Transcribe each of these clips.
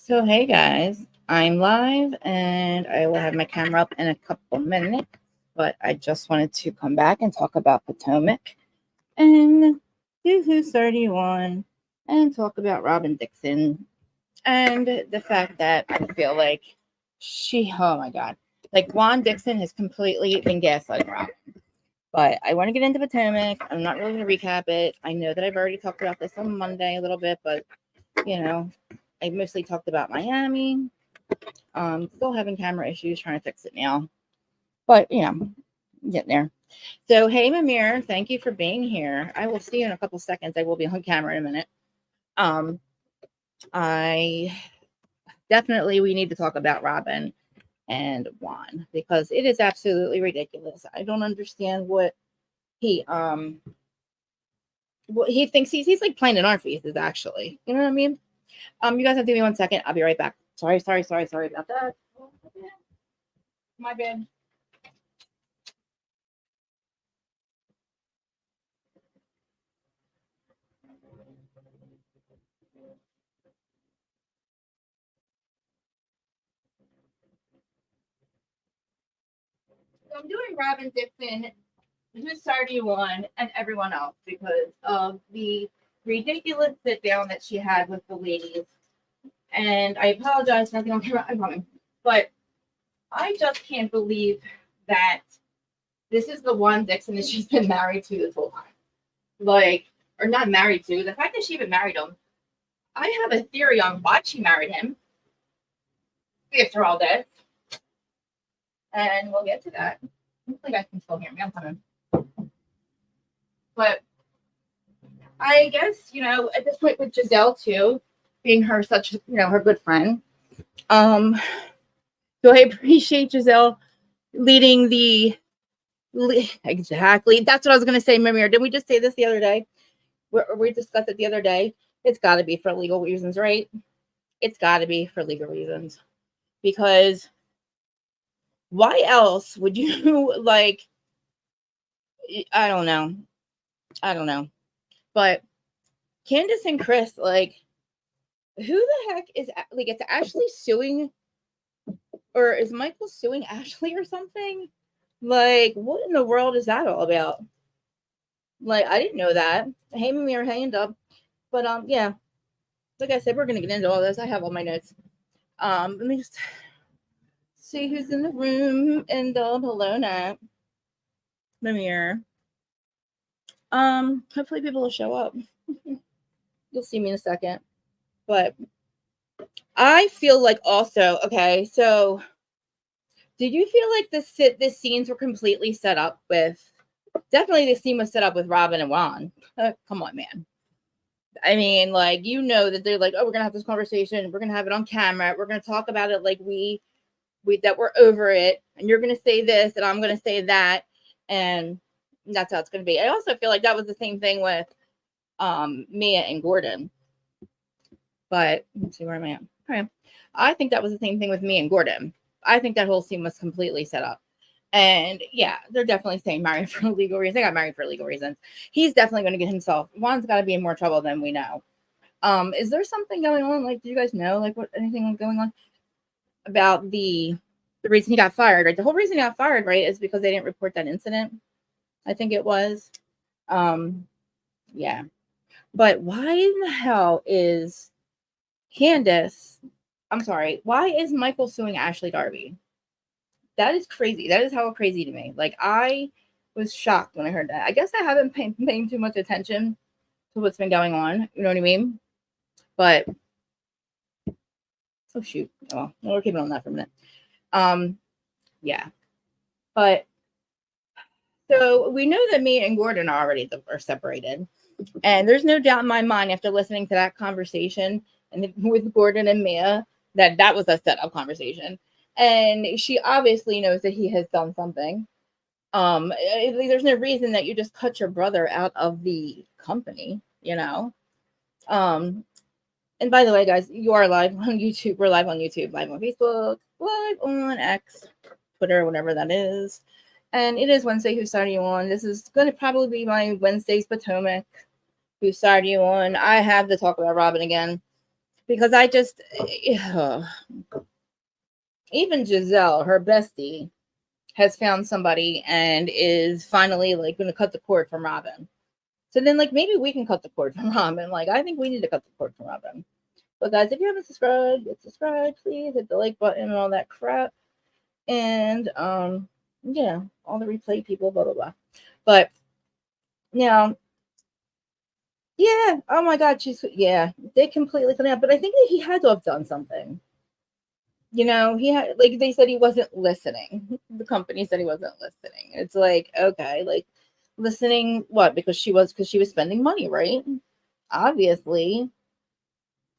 So, hey guys, I'm live and I will have my camera up in a couple minutes, but I just wanted to come back and talk about Potomac and do Who's 31 and talk about Robyn Dixon and the fact that I feel like oh my God, like Juan Dixon has completely been gaslighting Robyn. But I want to get into Potomac. I'm not really going to recap it. I know that I've already talked about this on Monday a little bit, but you know, I mostly talked about Miami. Still having camera issues, trying to fix it now. But getting there. So hey Mamir, thank you for being here. I will see you in a couple seconds. I will be on camera in a minute. I definitely we need to talk about Robyn and Juan because it is absolutely ridiculous. I don't understand he um what he thinks he's like playing in our faces actually. You know what I mean? You guys have to give me 1 second. I'll be right back. Sorry about that. My bad. So I'm doing Robyn Dixon, Whose Side Do You Want, and everyone else because of the ridiculous sit down that she had with the ladies. And I apologize for nothing on camera. I'm coming. But I just can't believe that this is the one Dixon that she's been married to this whole time. Like, or not married to. The fact that she even married him, I have a theory on why she married him after all this. And we'll get to that. Hopefully, you guys can still hear me. I'm coming. But I guess, at this point with Giselle too, being her such, her good friend. So I appreciate Giselle leading exactly. That's what I was going to say, Mimir. Didn't we just say this the other day? We discussed it the other day. It's got to be for legal reasons, right? It's got to be for legal reasons. Because why else would you like, I don't know. But Candace and Chris, like, who the heck is, like, it's Ashley suing, or is Michael suing Ashley or something? Like, what in the world is that all about? Like, I didn't know that. Hey, Mimir, hand up. But, yeah. Like I said, we're going to get into all this. I have all my notes. Let me just see who's in the room. And, hello, Nat. Mimir. Hopefully people will show up. You'll see me in a second. But I feel like also, okay, so did you feel like this scenes were completely set up with, definitely the scene was set up with Robyn and Juan. Come on, man. I mean, like, that they're like, oh, we're gonna have this conversation, we're gonna have it on camera, we're gonna talk about it like we that we're over it, and you're gonna say this and I'm gonna say that, and that's how it's gonna be. I also feel like that was the same thing with Mia and Gordon. But let's see, where am I at? Okay. I think that was the same thing with me and Gordon. I think that whole scene was completely set up. And yeah, they're definitely saying married for legal reasons. They got married for legal reasons. He's definitely going to get himself. Juan's got to be in more trouble than we know. Is there something going on? Like, do you guys know, like, what anything going on about the reason he got fired? Right, the whole reason he got fired, right, is because they didn't report that incident. I think it was. Yeah, but why in the hell is Candace? I'm sorry. Why is Michael suing Ashley Darby? That is crazy. That is how crazy to me. Like, I was shocked when I heard that. I guess I haven't paying too much attention to what's been going on. You know what I mean? But oh shoot. Oh, well, we're keeping on that for a minute. Yeah. But so we know that me and Gordon are separated. And there's no doubt in my mind after listening to that conversation and with Gordon and Mia that was a set up conversation. And she obviously knows that he has done something. There's no reason that you just cut your brother out of the company, And by the way, guys, you are live on YouTube. We're live on YouTube, live on Facebook, live on X, Twitter, whatever that is. And it is Wednesday, Whose Side Are You On? This is going to probably be my Wednesday's Potomac. Whose Side Are You On? I have to talk about Robyn again. because I just, even Giselle, her bestie, has found somebody and is finally like going to cut the cord from Robyn. So then, like, maybe we can cut the cord from Robyn. Like, I think we need to cut the cord from Robyn. But guys, if you haven't subscribed, get subscribed, please. Hit the like button and all that crap. And yeah, all the replay people, blah blah blah. But now, yeah, oh my god, they completely cut out. But I think that he had to have done something. You know, he had, like, they said he wasn't listening. The company said he wasn't listening. It's like, okay, like, listening what? Because she was spending money, right? Obviously.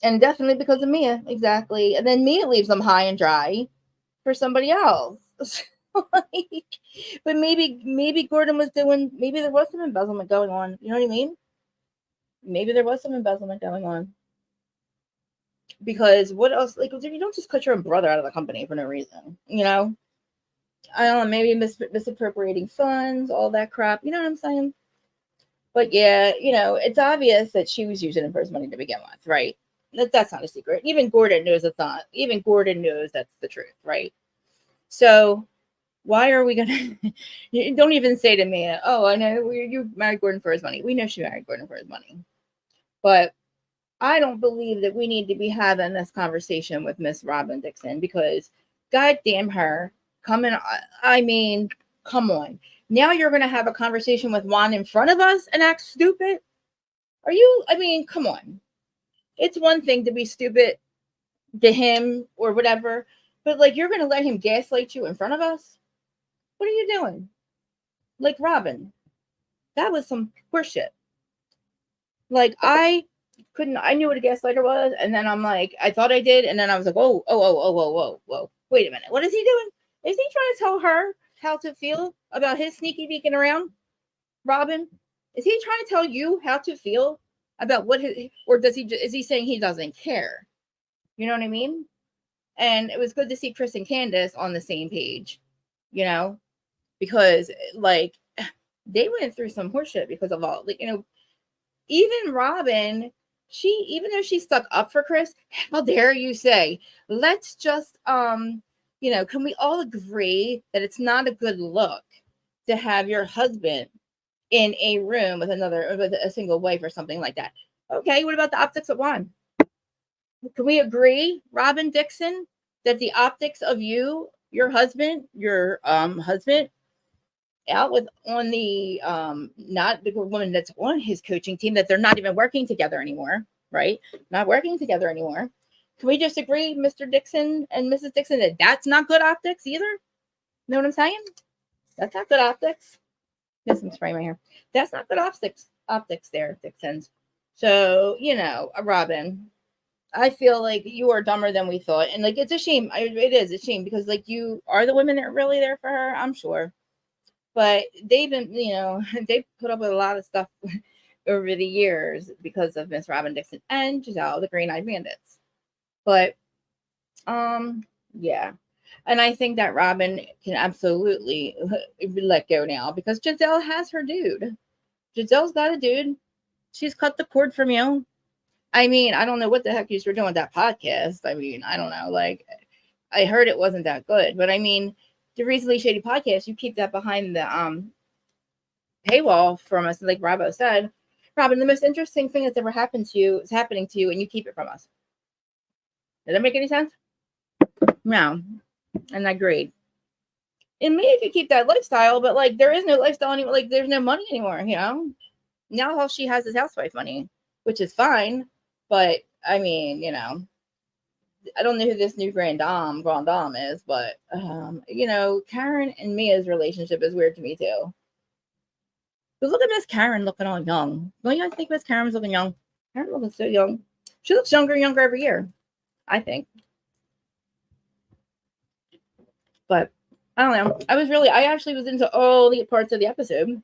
And definitely because of Mia, exactly. And then Mia leaves them high and dry for somebody else. Like, but maybe Gordon was doing, maybe there was some embezzlement going on. You know what I mean? Maybe there was some embezzlement going on. Because what else? Like, you don't just cut your own brother out of the company for no reason. You know? I don't know, maybe misappropriating funds, all that crap. You know what I'm saying? But yeah, you know, it's obvious that she was using it for his money to begin with, right? That's not a secret. Even Gordon knows it's not. Even Gordon knows that's the truth, right? So why are we gonna? You don't even say to me, "Oh, I know you married Gordon for his money." We know she married Gordon for his money, but I don't believe that we need to be having this conversation with Miss Robyn Dixon because, goddamn her, I mean, come on. Now you're gonna have a conversation with Juan in front of us and act stupid? Are you? I mean, come on. It's one thing to be stupid to him or whatever, but like you're gonna let him gaslight you in front of us? What are you doing? Like, Robyn, that was some horseshit. Like, I knew what a gaslighter was, and then I'm like, I thought I did, and then I was like, whoa. Wait a minute. What is he doing? Is he trying to tell her how to feel about his sneaky beaking around, Robyn? Is he trying to tell you how to feel about what his, or is he saying he doesn't care? You know what I mean? And it was good to see Chris and Candace on the same page, you know, because like they went through some horseshit because of all, like, you know, even Robyn, even though she stuck up for Chris, how dare you say, let's just, you know, can we all agree that it's not a good look to have your husband in a room with a single wife or something like that? Okay, what about the optics of Juan? Can we agree, Robyn Dixon, that the optics of your husband, out with on the not the woman that's on his coaching team, that they're not even working together anymore, right? Not working together anymore. Can we just agree, Mr. Dixon and Mrs. Dixon, that that's not good optics either? Know what I'm saying? That's not good optics. Get some spray in my hair. That's not good optics there, Dixons. So, you know, Robyn, I feel like you are dumber than we thought. And like, it's a shame. It is a shame because like you are the women that are really there for her, I'm sure. But they've been, you know, they've put up with a lot of stuff over the years because of Miss Robyn Dixon and Giselle, the Green Eyed Bandits. But, yeah. And I think that Robyn can absolutely let go now because Giselle has her dude. Giselle's got a dude. She's cut the cord from you. I mean, I don't know what the heck you were doing with that podcast. I mean, I don't know. Like, I heard it wasn't that good, but I mean, the Reasonably Shady podcast, you keep that behind the paywall from us, like Robbo said. Robyn, the most interesting thing that's ever happened to you is happening to you, and you keep it from us. Does that make any sense? No. And I agreed. And maybe if you keep that lifestyle, but like there is no lifestyle anymore. Like there's no money anymore, you know? Now all she has is housewife money, which is fine. But I mean, you know, I don't know who this new Grand Dame is, but you know, Karen and Mia's relationship is weird to me too. But look at Miss Karen looking all young. Don't you guys think Miss Karen's looking young? Karen looking so young. She looks younger and younger every year, I think. But I don't know. I actually was into all the parts of the episode.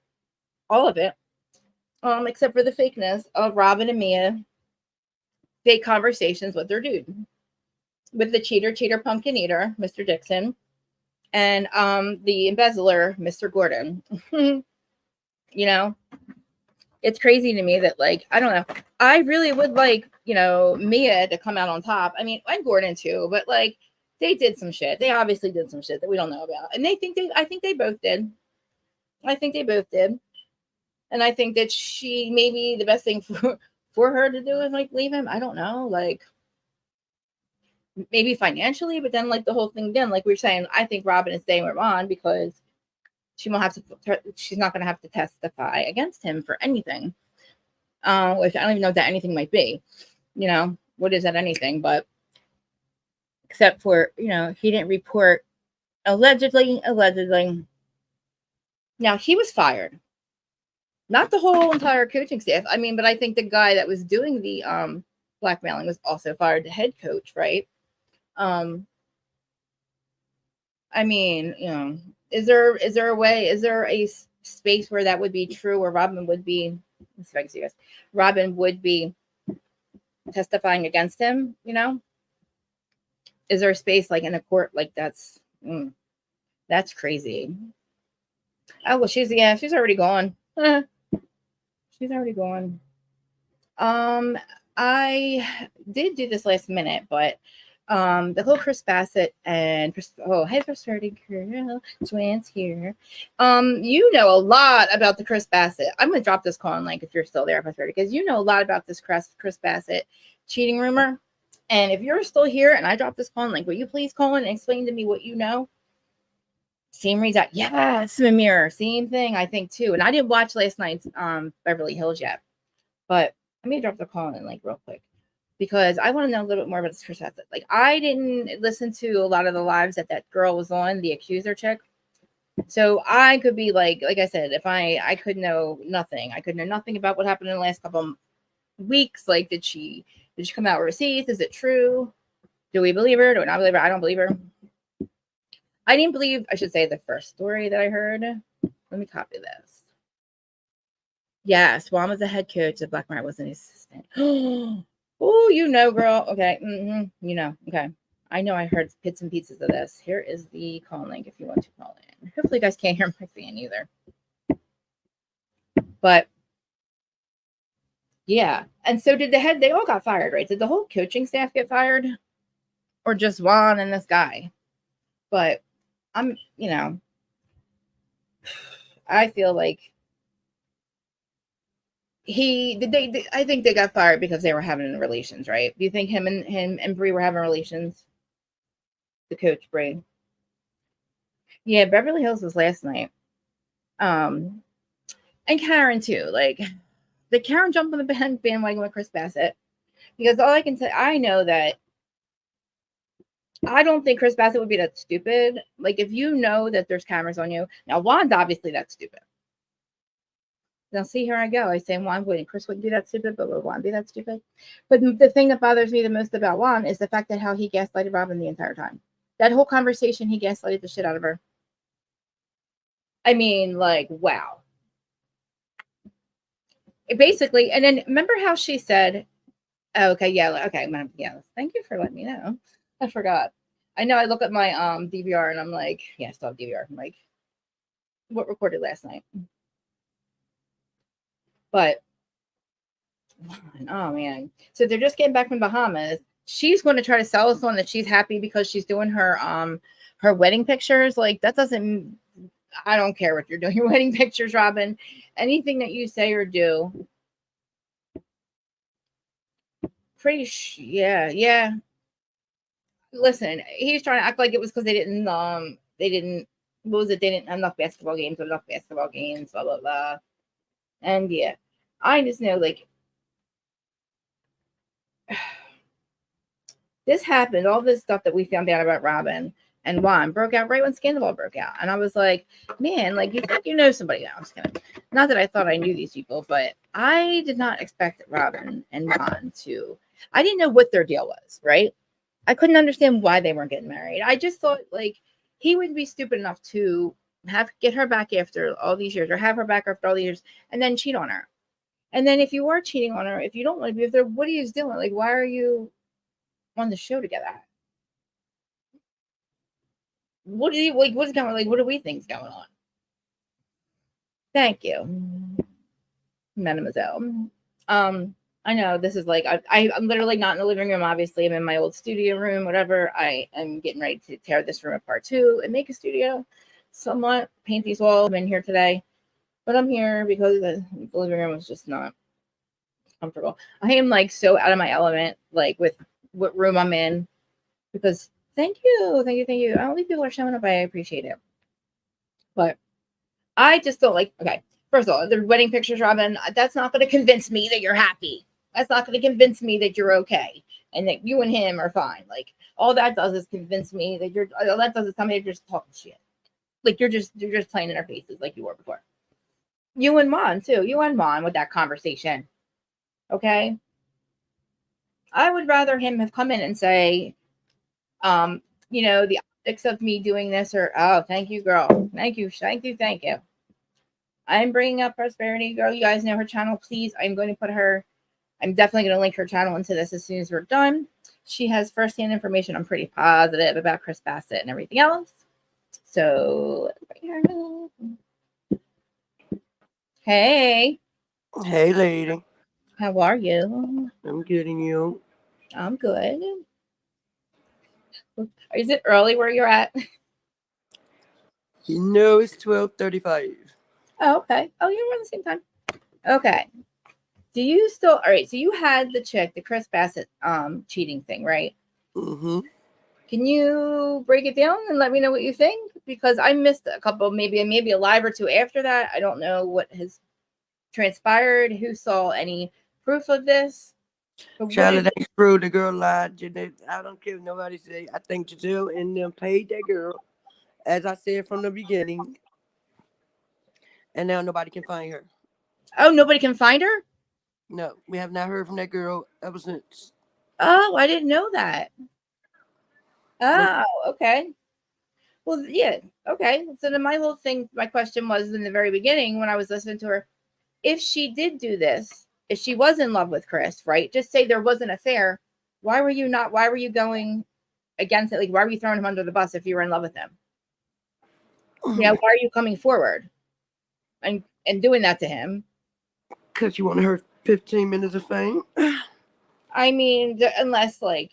All of it. Except for the fakeness of Robyn and Mia. Fake conversations with their dude. With the cheater, pumpkin eater, Mr. Dixon. And the embezzler, Mr. Gordon. You know? It's crazy to me that, like, I don't know. I really would like, Mia to come out on top. I mean, and Gordon too, but like they did some shit. They obviously did some shit that we don't know about. And I think they both did. I think they both did. And I think that maybe the best thing for her to do is like leave him. I don't know. Like maybe financially, but then like the whole thing again, like we were saying, I think Robyn is staying with Ron because she's not going to have to testify against him for anything. Which I don't even know what that anything might be. What is that anything? But except for, he didn't report allegedly. Now he was fired. Not the whole entire coaching staff. I mean, but I think the guy that was doing the blackmailing was also fired, the head coach, right? I mean, is there a way, is there a space where that would be true, where Robyn would be, let's see if I can see this, Robyn would be testifying against him, Is there a space like in a court like that's crazy. Oh, well, she's already gone. She's already gone. I did do this last minute, but the whole Chris Bassett and hey, prosperity girl, twins here. You know a lot about the Chris Bassett. I'm gonna drop this call link if you're still there, prosperity, because you know a lot about this Chris Bassett cheating rumor. And if you're still here and I drop this call link, will you please call in and explain to me what you know? Same reason, yes, Mirror, same thing, I think too. And I didn't watch last night's Beverly Hills yet, but let me drop the call in like real quick, because I want to know a little bit more about this Chris Bassett. Like, I didn't listen to a lot of the lives that girl was on, the accuser chick. So I could be like I said, if I could know nothing. I could know nothing about what happened in the last couple of weeks. Like, did she come out with receipts? Is it true? Do we believe her? Do we not believe her? I don't believe her. I didn't believe, I should say, the first story that I heard. Let me copy this. Yes, Juan was the head coach. The Black Mirror was an assistant. Oh, girl. Okay. Okay. I know I heard bits and pieces of this. Here is the call link if you want to call in. Hopefully you guys can't hear my fan either. But yeah. And so they all got fired, right? Did the whole coaching staff get fired? Or just Juan and this guy? But I feel like I think they got fired because they were having relations, right? Do you think him and Bree were having relations? The coach, Bree. Yeah, Beverly Hills was last night. And Karen too. Like, did Karen jump on the bandwagon with Chris Bassett? Because all I can say, I know that I don't think Chris Bassett would be that stupid. Like, if you know that there's cameras on you. Now, Juan's obviously that stupid. Now, see, here I go. I say Juan wouldn't. Chris wouldn't be that stupid, but would Juan be that stupid? But the thing that bothers me the most about Juan is the fact that how he gaslighted Robyn the entire time. That whole conversation, he gaslighted the shit out of her. I mean, like, wow. Basically, and then remember how she said, oh, okay, yeah, thank you for letting me know. I forgot. I know I look at my DVR and I'm like, yeah, I still have DVR. I'm like, what recorded last night? But oh man. So they're just getting back from Bahamas. She's going to try to sell us on that she's happy because she's doing her wedding pictures. Like, that doesn't, I don't care what you're doing, your wedding pictures, Robyn. Anything that you say or do. Yeah. Listen, he's trying to act like it was because they didn't what was it? They didn't have enough basketball games, blah, blah, blah. And yeah, I just know, like, this happened, all this stuff that we found out about Robyn and Juan broke out right when Scandal broke out. And I was like, man, like, you think you know somebody else. Not that I thought I knew these people, but I did not expect Robyn and Juan I didn't know what their deal was, right? I couldn't understand why they weren't getting married. I just thought, like, he wouldn't be stupid enough to get her back after all these years, or have her back after all these years, and then cheat on her. And then if you are cheating on her, if you don't want to be with her, what are you doing? Like, why are you on the show together? What do you like? What's going on? Like, what do we think's going on? Thank you, mademoiselle. I know this is like I'm literally not in the living room. Obviously, I'm in my old studio room. Whatever. I am getting ready to tear this room apart too and make a studio. Somewhat paint these walls. I'm in here today, but I'm here because the living room was just not comfortable. I am like so out of my element, like with what room I'm in. Because thank you. I don't think people are showing up. I appreciate it, but I just don't like. Okay, first of all, the wedding pictures, Robyn. That's not going to convince me that you're happy. That's not going to convince me that you're okay and that you and him are fine. Like all that does is convince me that you're. All that does is tell me you're just talking shit. Like you're just playing in our faces like you were before. You and Mon too. You and Mon with that conversation. Okay. I would rather him have come in and say, the optics of me doing this or, oh, thank you, girl. Thank you. Thank you. I'm bringing up Prosperity Girl. You guys know her channel, please. I'm definitely going to link her channel into this as soon as we're done. She has firsthand information. I'm pretty positive about Chris Bassett and everything else. So, hey. Hey, lady. How are you? I'm getting you. I'm good. Is it early where you're at? You know it's 12:35. Oh, okay. Oh, you're around the same time. Okay. Do you still all right? So you had the chick, the Chris Bassett cheating thing, right? Mm-hmm. Can you break it down and let me know what you think? Because I missed a couple, maybe a live or two after that. I don't know what has transpired. Who saw any proof of this? Charlotte ain't true. The girl lied. I don't care what nobody say. I think Giselle and them paid that girl, as I said from the beginning, and now nobody can find her. Oh, nobody can find her? No, we have not heard from that girl ever since. Oh, I didn't know that. Nope. Oh, okay. Well, yeah, okay. So then my question was in the very beginning when I was listening to her, if she did do this, if she was in love with Chris, right? Just say there was an affair. Why were you going against it? Like, why were you throwing him under the bus if you were in love with him? Why are you coming forward and doing that to him? Because you want to hurt 15 minutes of fame. I mean, unless like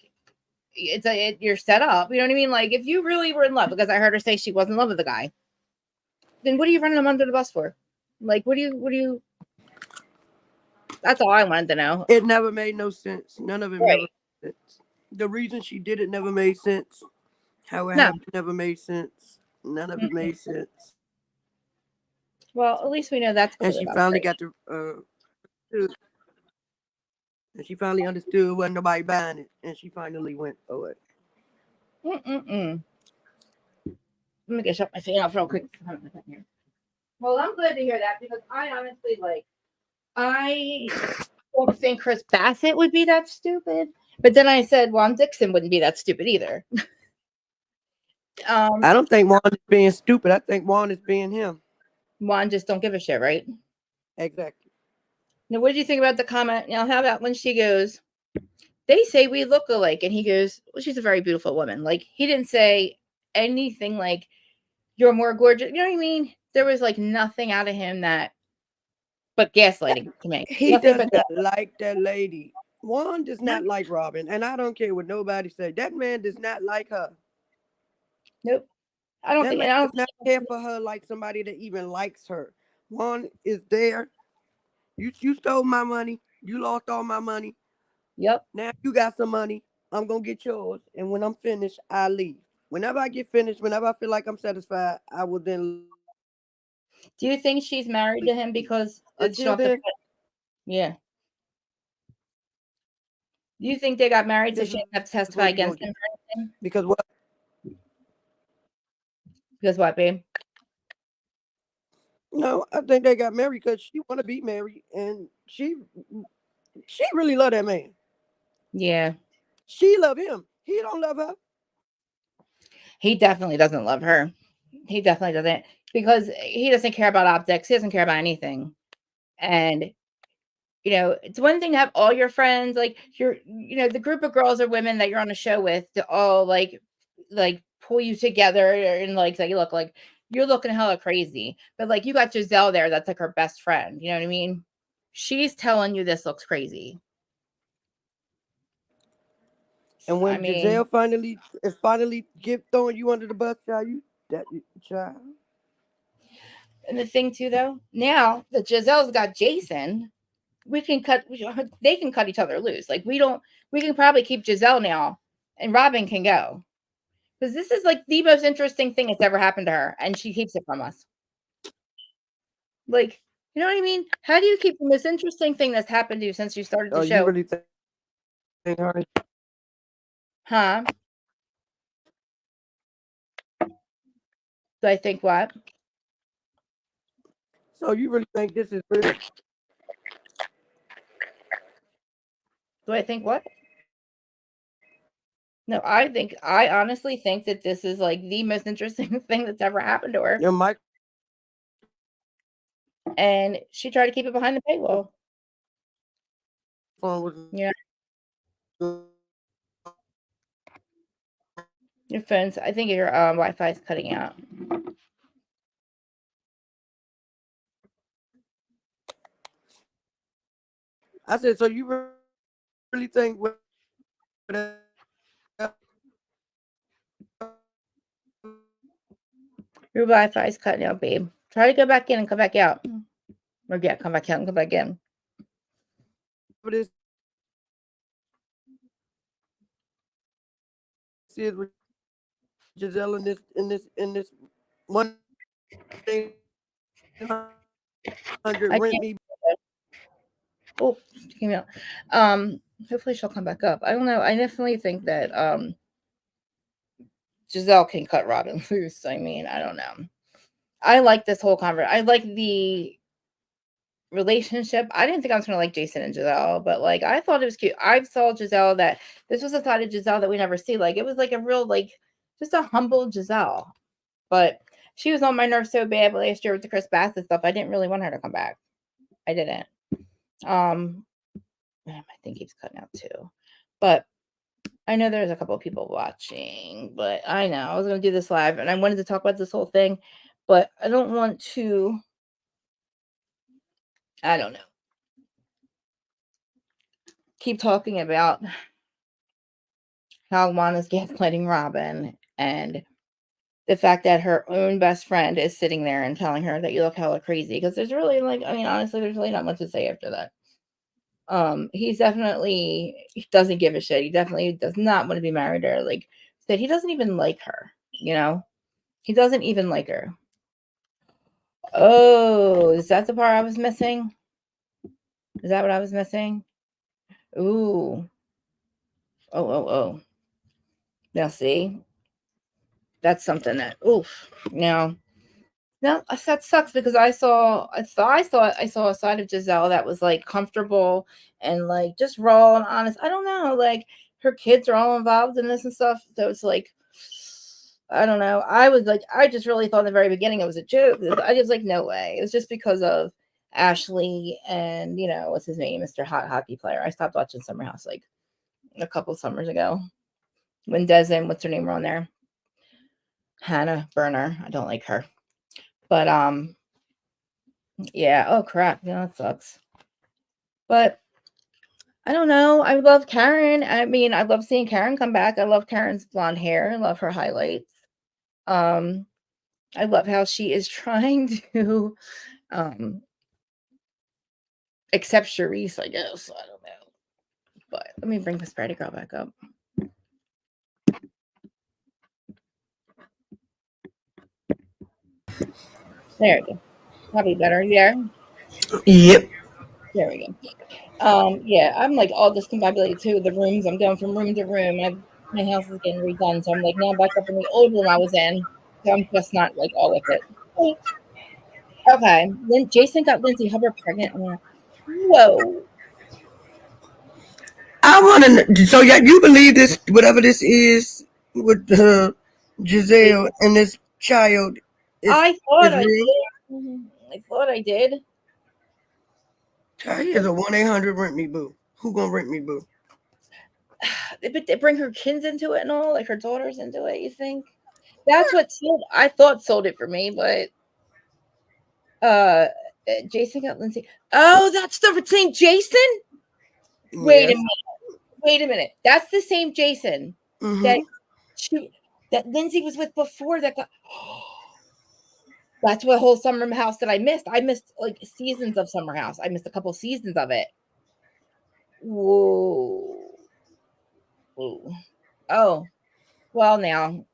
you're set up, you know what I mean? Like, if you really were in love, because I heard her say she was in love with the guy, then what are you running him under the bus for? Like, what do you? That's all I wanted to know. It never made no sense. None of it Right. never made sense. The reason she did it never made sense. How it No. happened never made sense. None of it made sense. Well, at least we know that's And clear. she That's finally great. got to and she finally understood wasn't nobody buying it. And she finally went, oh it. Mm-mm-mm. Let me get shut my fan off real quick. Well, I'm glad to hear that because I honestly I don't think Chris Bassett would be that stupid. But then I said Juan Dixon wouldn't be that stupid either. I don't think Juan is being stupid. I think Juan is being him. Juan just don't give a shit, right? Exactly. Now, what did you think about the comment? Now, how about when she goes, they say we look alike, and he goes, well, she's a very beautiful woman. Like, he didn't say anything like, you're more gorgeous. You know what I mean? There was like nothing out of him but gaslighting to me. He Nothing does but not gaslighting. like that lady. Juan does not like Robyn. And I don't care what nobody say. That man does not like her. Nope. I don't That think, man and I does don't not care for her like somebody that even likes her. Juan is there. You stole my money. You lost all my money. Yep. Now you got some money. I'm gonna get yours. And when I'm finished, I leave. Whenever I get finished, whenever I feel like I'm satisfied, I will then leave. Do you think she's married to him because it's Until not the then, yeah? Do you think they got married so this she is didn't have to testify what we gonna against do. him or anything? Because what? Because what, babe? No, I think they got married because she want to be married, and she really love that man. Yeah, She love him. He don't love her. he definitely doesn't love her. He definitely doesn't because he doesn't care about optics. He doesn't care about anything. And it's one thing to have all your friends, like the group of girls or women that you're on a show with, to all like pull you together and like say, look, like you're looking hella crazy, but like you got Giselle there, that's like her best friend. You know what I mean? She's telling you this looks crazy. And I when mean, Giselle finally get throwing you under the bus, child. and the thing too, though, now that Giselle's got Jason, we can cut. They can cut each other loose. Like we don't. We can probably keep Giselle now, and Robyn can go because this is like the most interesting thing that's ever happened to her, and she keeps it from us. Like, you know what I mean? How do you keep the most interesting thing that's happened to you since you started the Oh, you show? really think her? Huh? Do I think what? So you really think this is real? Do I think what? No, I honestly think that this is like the most interesting thing that's ever happened to her. Your microphone And she tried to keep it behind the paywall. was. Yeah. Your phone's, I think your Wi-Fi is cutting out. I said, so you really think Your Wi-Fi is cutting out, babe. Try to go back in and come back out. Or yeah, come back out and come back in. this is with Giselle in this 1-800 I rent can't. me. Oh, she came out. Hopefully she'll come back up. I don't know. I definitely think that Giselle can cut Robyn loose. I mean, I don't know. I like this whole conversation. I like the relationship. I didn't think I was gonna like Jason and Giselle, but like I thought it was cute. I saw Giselle that this was a side of Giselle that we never see. Like it was like a real like just a humble Giselle. But she was on my nerves so bad last year with the Chris Bassett stuff. I didn't really want her to come back. I didn't. My thing keeps cutting out too. But I know there's a couple of people watching, but I know I was gonna do this live and I wanted to talk about this whole thing, but I don't want to. I don't know. Keep talking about how Juana's gaslighting Robyn and the fact that her own best friend is sitting there and telling her that you look hella crazy. Because there's really like, I mean, honestly, there's really not much to say after that. He doesn't give a shit. He definitely does not want to be married to her. Like said, he doesn't even like her, you know? He doesn't even like her. Oh, is that the part I was missing? Is that what I was missing? Ooh. Oh. Now see, that's something that oof. Now that sucks because I saw a side of Giselle that was like comfortable and like just raw and honest. I don't know, like her kids are all involved in this and stuff. So it's like I don't know. I just really thought in the very beginning it was a joke. I was like, no way. It was just because of Ashley and what's his name, Mr. Hot Hockey Player. I stopped watching Summer House like a couple summers ago when Des and what's her name were on there. Hannah Burner. I don't like her. But yeah, oh crap. Yeah, that sucks. But I don't know. I love Karen. I mean, I love seeing Karen come back. I love Karen's blonde hair. I love her highlights. I love how she is trying to accept Charisse, I guess. I don't know. But let me bring this Pretty Girl back up. There we go. Probably better. Yeah. Yep. There we go. Yeah, I'm like all discombobulated too. The rooms, I'm going from room to room. My house is getting redone, so I'm like now back up in the old room I was in. So I'm just not like all with it. Okay. Then Jason got Lindsay Hubbard pregnant. I'm like, whoa. I want to. So yeah, you believe this? Whatever this is with Giselle and this child is I thought is I real. did. I thought I did. He is a 1-800 rent me boo. Who gonna rent me boo? But they bring her kids into it and all, like her daughters into it, you think? That's what I thought sold it for me, but Jason got Lindsay. Oh, that's the St. Jason? Wait a Yes. minute. Wait a minute. That's the same Jason that Mm-hmm. that Lindsay was with before that got. That's what whole Summer House that I missed. I missed like seasons of Summer House. I missed a couple seasons of it. Whoa. Whoa. Oh, well now.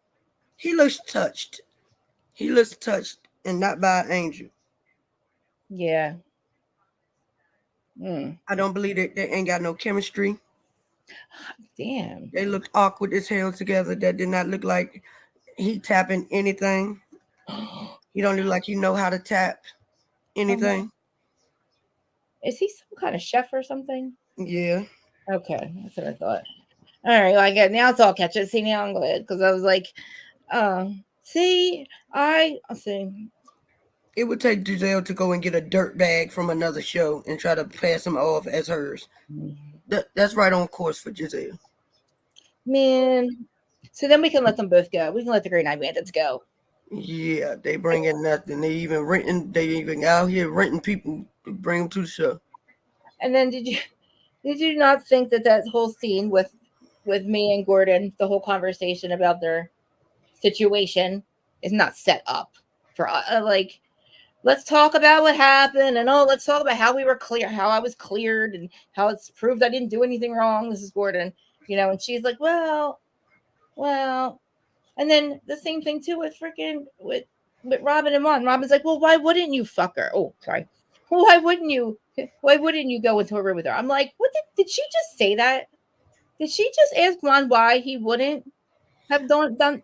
He looks touched. He looks touched and not by an angel. Yeah. Mm. I don't believe that they ain't got no chemistry. Damn. They looked awkward as hell together. That did not look like he tapping anything. He don't look like he know how to tap anything. Is he some kind of chef or something? Yeah. Okay, that's what I thought. All right, well, I get now it's all catch up. See, now I'm glad because I was like, see, I see. It would take Giselle to go and get a dirt bag from another show and try to pass him off as hers. That's right on course for Giselle. Man, so then we can let them both go. We can let the Green Eye Bandits go. Yeah, they bring in nothing. They even out here renting people to bring them to the show. And then did you not think that whole scene with me and Gordon, the whole conversation about their situation is not set up for like, let's talk about what happened and let's talk about how we were clear, how I was cleared and how it's proved I didn't do anything wrong. This is Gordon, and she's like, well, and then the same thing too with freaking with Robyn and Juan. Robyn's like, well, why wouldn't you fuck her? Oh, sorry. Well, why wouldn't you go into a room with her? I'm like, what did she just say that? Did she just ask Juan why he wouldn't have done? I'm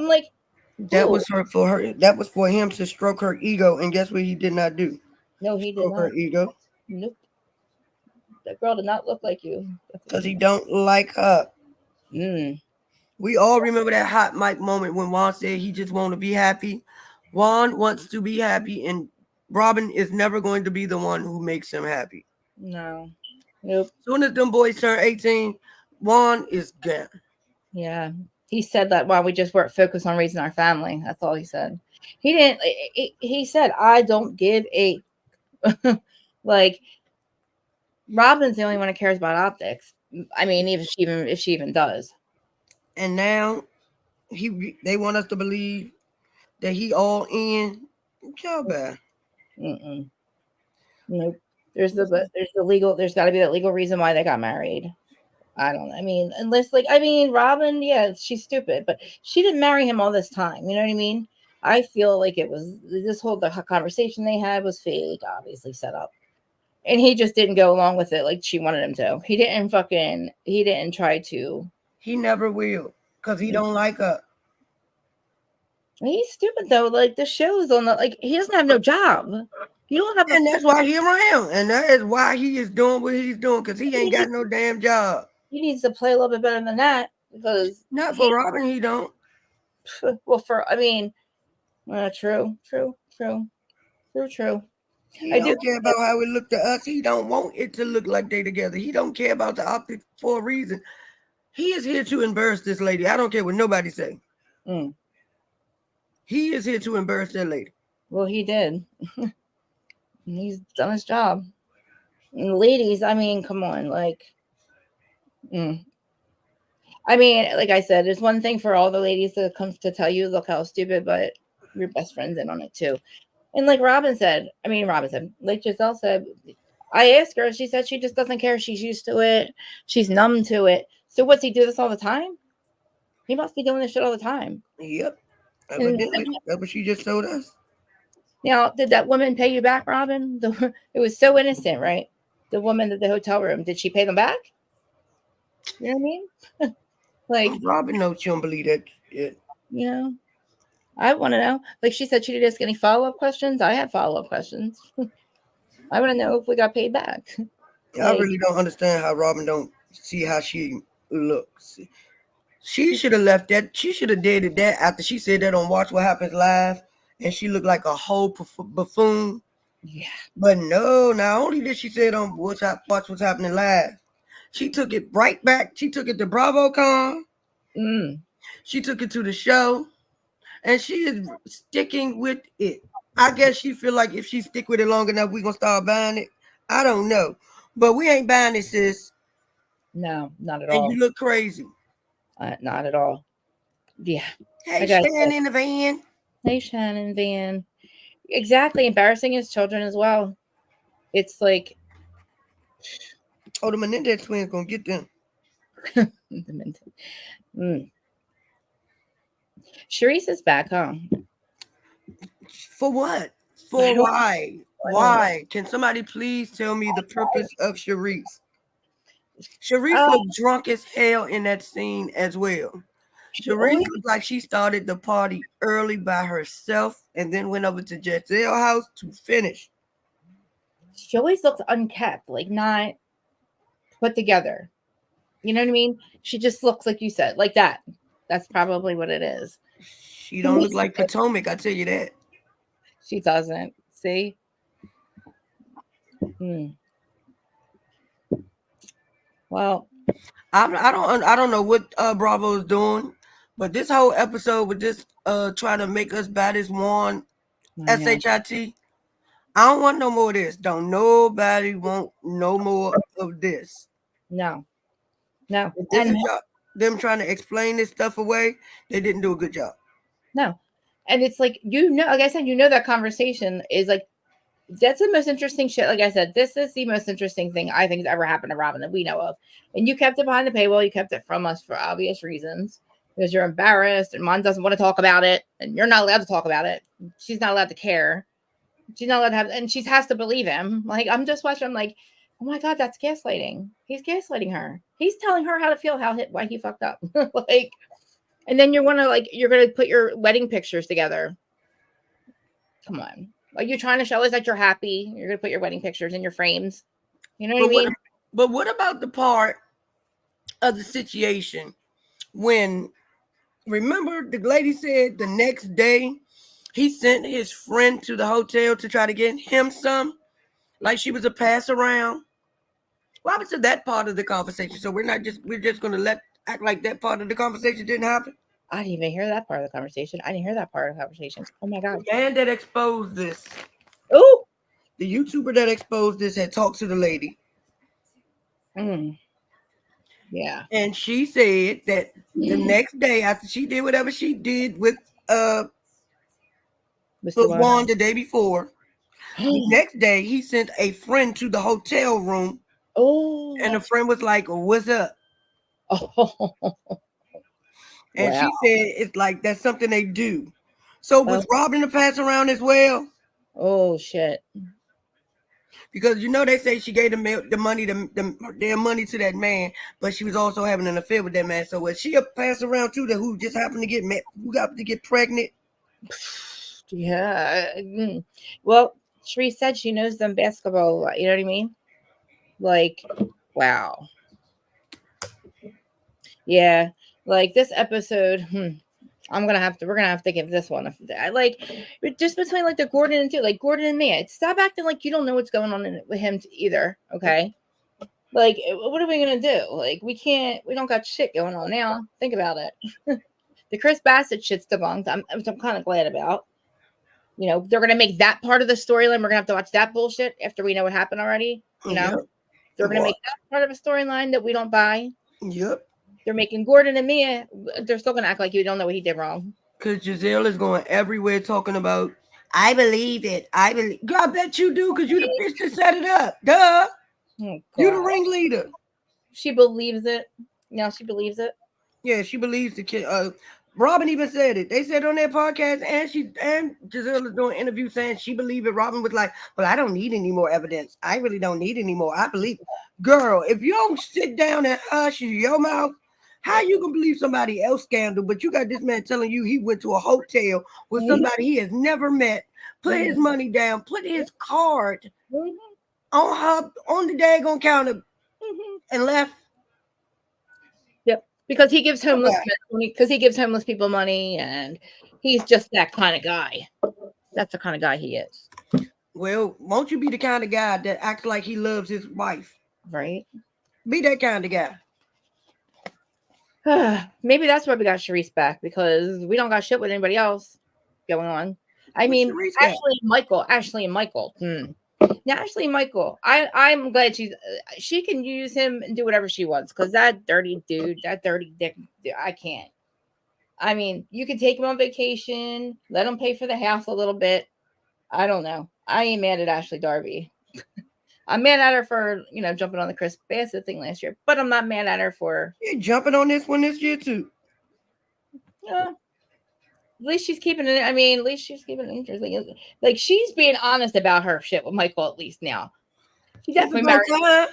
like, that was for her. That was for him to stroke her ego, and guess what he did not do? No, he did Stroke not. her ego. Nope. That girl did not look like you. Because he don't like her. Mm. We all remember that hot mic moment when Juan said he just want to be happy. Juan wants to be happy, and Robyn is never going to be the one who makes him happy. No. Nope. As soon as them boys turn 18, Juan is gone. Yeah. He said that while we just weren't focused on raising our family. That's all he said. He didn't. He said, I don't give a like. Robyn's the only one who cares about optics. I mean, if she even does. And now they want us to believe that he all in. Job. Nope. There's the legal. There's got to be that legal reason why they got married. I don't. I mean, unless Robyn, yeah, she's stupid, but she didn't marry him all this time. You know what I mean? I feel like it was this whole the conversation they had was fake, obviously set up, and he just didn't go along with it like she wanted him to. He didn't try to. He never will, because he don't like her. He's stupid though. Like the show's on the he doesn't have no job. You don't have, and that's why he's around, and that is why he is doing what he's doing, because he ain't got no damn job. He needs to play a little bit better than that because not for Robyn, he don't. Well, true. He don't care about how it looked to us. He don't want it to look like they together. He don't care about the optics for a reason. He is here to embarrass this lady. I don't care what nobody say. He is here to embarrass that lady. Well, he did. He's done his job. And ladies, I mean, come on, I mean, like I said, there's one thing for all the ladies that come to tell you, look how stupid, but your best friend's in on it too. And like Robyn said, like Giselle said, I asked her, she said she just doesn't care. She's used to it. She's numb to it. So what's he do this all the time? He must be doing this shit all the time. Yep. Evidently, that's what she just told us. Now, did that woman pay you back, Robyn? It was so innocent, right? The woman at the hotel room. Did she pay them back? You know what I mean? Like Robyn knows she don't believe that shit. You know, I want to know. Like she said, she didn't ask any follow-up questions. I had follow-up questions. I want to know if we got paid back. I really don't understand how Robyn don't see how she looks. She should have left that. She should have dated that after she said that on Watch What Happens Live, and she looked like a whole buffoon. Yeah. But no, not only did she say it on Watch What's Happening Live, she took it right back. She took it to BravoCon. She took it to the show, and she is sticking with it. I guess she feel like if she stick with it long enough, we gonna start buying it. I don't know, but we ain't buying it, sis. No, not at And all. you look crazy. Not at all. Yeah. Hey, Gotta Stan say, in the van. hey, Shannon Van. Exactly. Embarrassing his children as well. It's like, Oh, the Menendez twins gonna get them. Sharice is back, huh? For what? I For don't, why? I don't Why? Can somebody please tell me the purpose of Sharice? Sharice uh, looked drunk as hell in that scene as well. she Sharice always, looked like she started the party early by herself and then went over to Gisele's house to finish. she always looks unkept, like not put together. You know what I mean? She just looks like you said, like that. That's probably what it is. She don't look like Potomac, I tell you that. She doesn't. See? Well, I don't know what Bravo is doing, but this whole episode with this trying to make us buy this one I know. SHIT. I don't want no more of this. Don't nobody want no more of this. No. If this And is them trying to explain this stuff away, they didn't do a good job. no. And it's like, like I said, that conversation is like, that's the most interesting shit. Like I said, this is the most interesting thing I think has ever happened to Robyn that we know of. And you kept it behind the paywall. You kept it from us for obvious reasons because you're embarrassed and Mom doesn't want to talk about it. And you're not allowed to talk about it. She's not allowed to care. She's not allowed to have, and she has to believe him. Like, I'm just watching, I'm like, oh my God, that's gaslighting. He's gaslighting her. He's telling her how to feel, why he fucked up. Like, and then you're going to put your wedding pictures together. Come on. Like, you're trying to show us that you're happy. You're going to put your wedding pictures in your frames. You know what I mean? But what about the part of the situation when, remember the lady said the next day he sent his friend to the hotel to try to get him some, like she was a pass around. What happened to that part of the conversation? So we're just gonna act like that part of the conversation didn't happen. I didn't even hear that part of the conversation. I didn't hear that part of the conversation. Oh my God. The man that exposed this, Oh, the YouTuber that exposed this had talked to the lady. Yeah. And she said that the next day after she did whatever she did with Mr. Juan the day before, the next day he sent a friend to the hotel room. Oh. And the friend was like, "What's up?" Oh. And she said it's like that's something they do. So was Robyn to pass around as well? Oh shit. Because they say she gave the money, their money to that man, but she was also having an affair with that man. So was she a pass around too? Who just happened to get pregnant? Yeah. Well, Sheree said she knows them basketball. You know what I mean? Like, wow. Yeah. Like this episode. We're gonna have to give this one just between like the Gordon and like Gordon and me. Stop acting like you don't know what's going on with him either. Okay. Like, what are we gonna do? Like, we don't got shit going on now. Think about it. The Chris Bassett shit's debunked. I'm kind of glad about. They're gonna make that part of the storyline. We're gonna have to watch that bullshit after we know what happened already. They're gonna make that part of a storyline that we don't buy. Yep. They're making Gordon and Mia. They're still gonna act like you don't know what he did wrong. Because Giselle is going everywhere talking about, I believe it. I bet you do, because you the bitch that set it up. Duh. Oh, you the ringleader. She believes it. Yeah, she believes it. Yeah, she believes the kid. Robyn even said it. They said on their podcast, and Giselle is doing an interview saying she believed it. Robyn was like, well, I don't need any more evidence. I really don't need any more. I believe. Girl, if you don't sit down and hush your mouth, how you can believe somebody else's scandal? But you got this man telling you he went to a hotel with somebody he has never met, put his money down, put his card on the daggone counter, and left. Yep, because he gives homeless people money, and he's just that kind of guy. That's the kind of guy he is. Well, won't you be the kind of guy that acts like he loves his wife? Right. Be that kind of guy. Maybe that's why we got Sharice back, because we don't got shit with anybody else going on. I mean, Ashley and Michael. Naturally, Michael. I'm glad she can use him and do whatever she wants because that dirty dude, that dirty dick, I can't. I mean, you can take him on vacation, let him pay for the house a little bit. I don't know. I ain't mad at Ashley Darby. I'm mad at her for jumping on the Chris Bassett thing last year, but I'm not mad at her for jumping on this one this year too. At least she's keeping it. I mean, at least she's keeping it interesting. Like she's being honest about her shit with Michael. At least now, she definitely married. Time.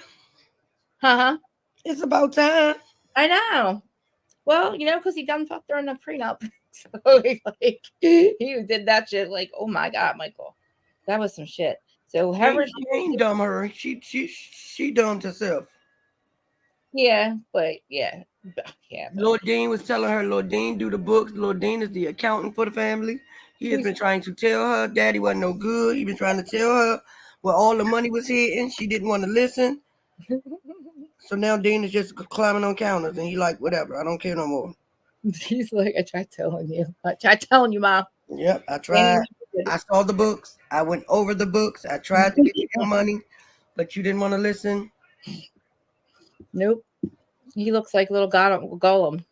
Huh? It's about time. I know. Well, because he done fucked her in the prenup. So he did that shit. Like, oh my god, Michael, that was some shit. So however, she ain't dumb her. She dumbed herself. Yeah, but yeah. Lord Dean was telling her, Lord Dean do the books. Lord Dean is the accountant for the family. He has been trying to tell her Daddy wasn't no good. He been trying to tell her where all the money was hidden. She didn't want to listen. So now Dean is just climbing on counters, and he like, whatever. I don't care no more. He's like, I tried telling you. I tried telling you, Mom. Yep, I tried. I saw the books. I went over the books. I tried to get you your money, but you didn't want to listen. Nope. He looks like little Gollum.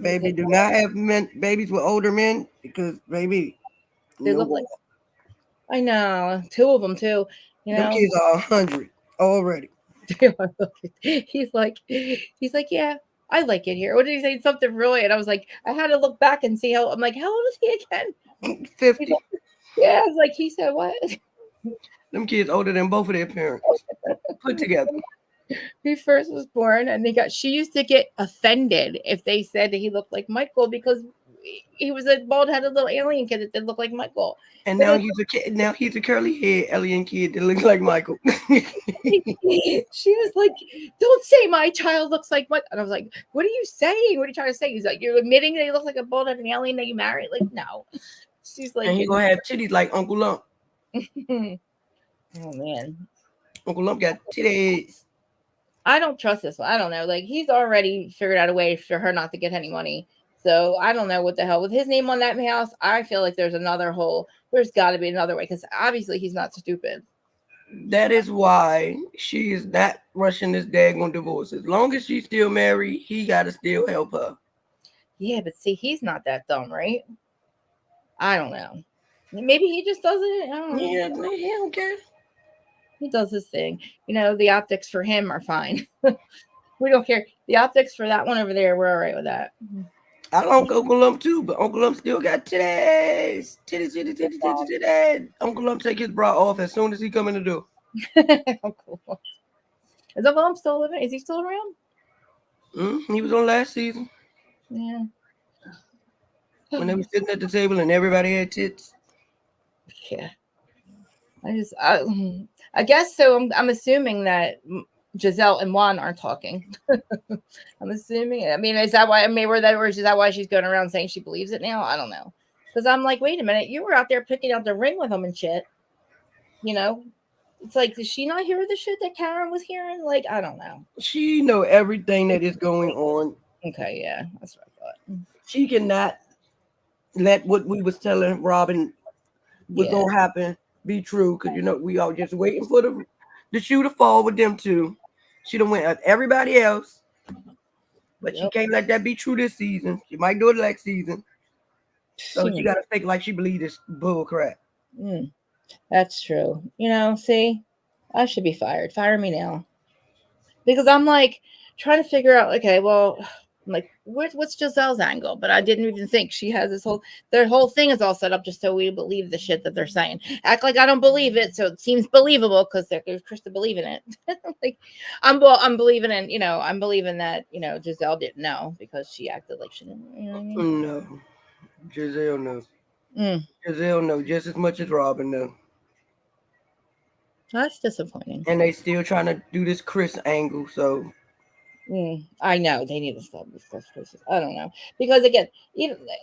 Baby, do not have babies with older men because, baby, they look like. I know, 2 of them too. Them kids are 100 already. He's like, yeah, I like it here. What did he say? Something really? And I was like, I had to look back and see how. I'm like, how old is he again? 50. Yeah, I was like, he said what? Them kids older than both of their parents put together. He first was born, and she used to get offended if they said that he looked like Michael because he was a bald-headed little alien kid that did look like Michael. And now he's a kid. Now he's a curly-haired alien kid that looks like Michael. She was like, "Don't say my child looks like Michael." And I was like, "What are you saying? What are you trying to say?" He's like, "You're admitting that he looks like a bald-headed alien that you married?" Like, no. She's like, "And he gonna have titties like Uncle Lump." Oh man, Uncle Lump got titties. I don't trust this one. I don't know. Like, he's already figured out a way for her not to get any money. So I don't know what the hell with his name on that house. I feel like there's another hole. There's got to be another way because obviously he's not stupid. That is why she is not rushing this daggone divorce. As long as she's still married, he got to still help her. Yeah, but see, he's not that dumb, right? I don't know. Maybe he just does it. I don't know. Yeah, he don't care. He does his thing. The optics for him are fine. We don't care. The optics for that one over there, we're all right with that. I like Uncle Lump too, but Uncle Lump still got titties. Titties. Uncle Lump take his bra off as soon as he come in the door. Uncle Lump. Is Uncle Lump still living? Is he still around? He was on last season. Yeah. When they were sitting at the table and everybody had tits. Yeah. I guess so. I'm assuming that Giselle and Juan aren't talking. I'm assuming. I mean, is that why? I mean, or is that why she's going around saying she believes it now? I don't know. Because I'm like, wait a minute, you were out there picking out the ring with him and shit. It's like, did she not hear the shit that Karen was hearing? Like, I don't know. She know everything that is going on. Okay, yeah, that's what I thought. She cannot let what we was telling Robyn was gonna happen be true, because we all just waiting for the shoe to fall with them two. She done went at everybody else, but she can't let that be true this season. She might do it next season. So she gotta fake like she believe this bull crap. That's true. See, I should be fired. Fire me now. Because I'm like trying to figure out, okay, well, I'm like, what's Giselle's angle? But I didn't even think she has their whole thing is all set up just so we believe the shit that they're saying. Act like I don't believe it, so it seems believable because there's Chris to believe in it. Like, I'm believing in, I'm believing that, Giselle didn't know because she acted like she didn't. You know what I mean? No, Giselle knows. Giselle knows just as much as Robyn knows. That's disappointing. And they still trying to do this Chris angle, so. I know they need to stop this stuff. I don't know, because again,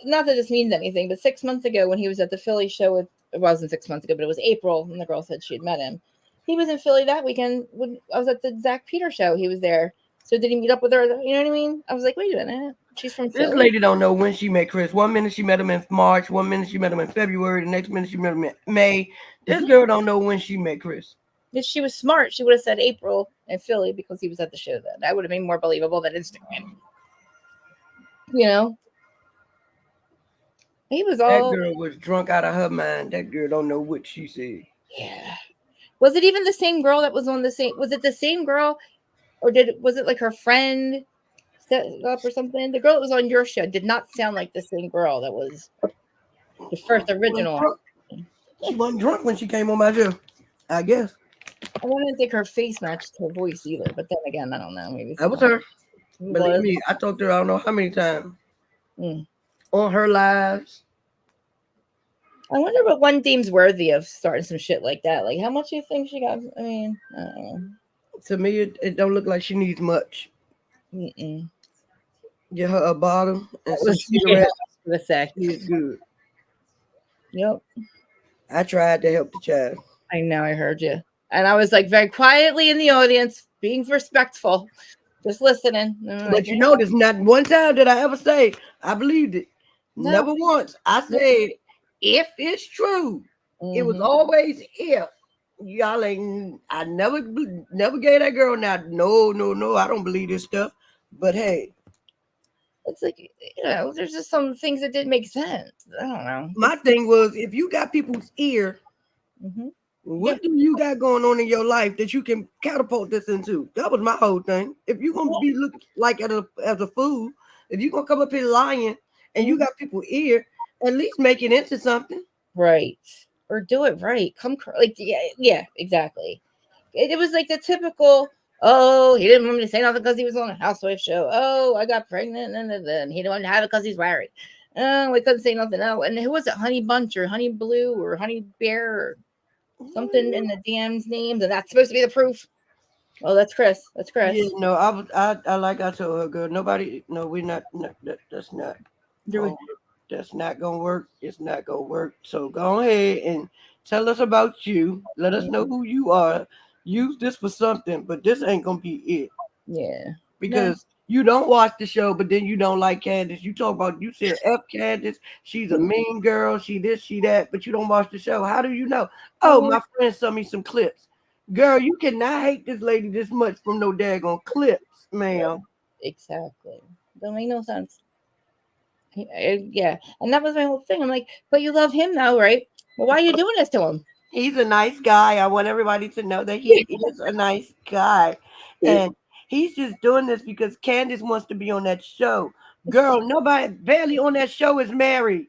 not that this means anything, but 6 months ago when he was at the Philly show it wasn't 6 months ago, but it was April, and the girl said she had met him. He was in Philly that weekend when I was at the Zach Peter show. He was there. So did he meet up with her? You know what I mean? I was like, wait a minute, she's from Philly. This lady don't know when she met Chris. 1 minute she met him in March, 1 minute she met him in February, the next minute she met him in May. This girl don't know when she met Chris. If she was smart, she would have said April in Philly because he was at the show then. That would have been more believable than Instagram. You know? He was That all girl was drunk out of her mind. That girl don't know what she said. yeah. Was it even the same girl that was on the same was it the same girl or was it like her friend set up or something? The girl that was on your show did not sound like the same girl that was the first original. She wasn't drunk when she came on my show, I guess. I wouldn't think her face matched her voice either, but then again, I don't know. Maybe That was her. it Believe was. me, I talked to her I don't know how many times Mm. on her lives. I wonder what one deems worthy of starting some shit like that. Like, how much do you think she got? I mean, I don't know. To me, it don't look like she needs much. Mm-mm. Get her a bottle and some Yeah, cigarettes. the sec. She is good. Yep. I tried to help the child. I know. I heard you, and I was like very quietly in the audience, being respectful, just listening. But Like, you know, there's not one time did I ever say I believed it. no. Never once. I said, if it's true, it was always if. Y'all ain't. I never gave that girl not. No. I don't believe this stuff. But hey, it's like there's just some things that didn't make sense. I don't know. My thing was, if you got people's ear, what do you got going on in your life that you can catapult this into? That was my whole thing. If you're gonna be looking like as a fool, if you're gonna come up here lying and you got people's ear, at least make it into something. Right. Or do it right. Come like yeah, exactly. It was like the typical, oh, he didn't want me to say nothing because he was on a housewife show. Oh, I got pregnant and then he didn't want to have it because he's married. Oh, we couldn't say nothing. Oh, and who was it? Honey Bunch or Honey Blue or Honey Bear or something in the DM's names, and that's supposed to be the proof. Oh, that's Chris. That's Chris. Yeah, no, I like I told her, girl, nobody, no, we're not, that's not. That's not gonna work. It's not gonna work. So go ahead and tell us about you. Let us know who you are. Use this for something, but this ain't gonna be it. Yeah. Because you don't watch the show, but then you don't like Candace. You talk about you said F Candace, she's a mean girl, she this, she that, but you don't watch the show. How do you know? Oh, my friend sent me some clips. Girl, you cannot hate this lady this much from no daggone clips, ma'am. Exactly. Don't make no sense. Yeah, and that was my whole thing. I'm like, but you love him now, right? Well, why are you doing this to him? He's a nice guy. I want everybody to know that he is a nice guy. And he's just doing this because Candace wants to be on that show. Girl, nobody barely on that show is married.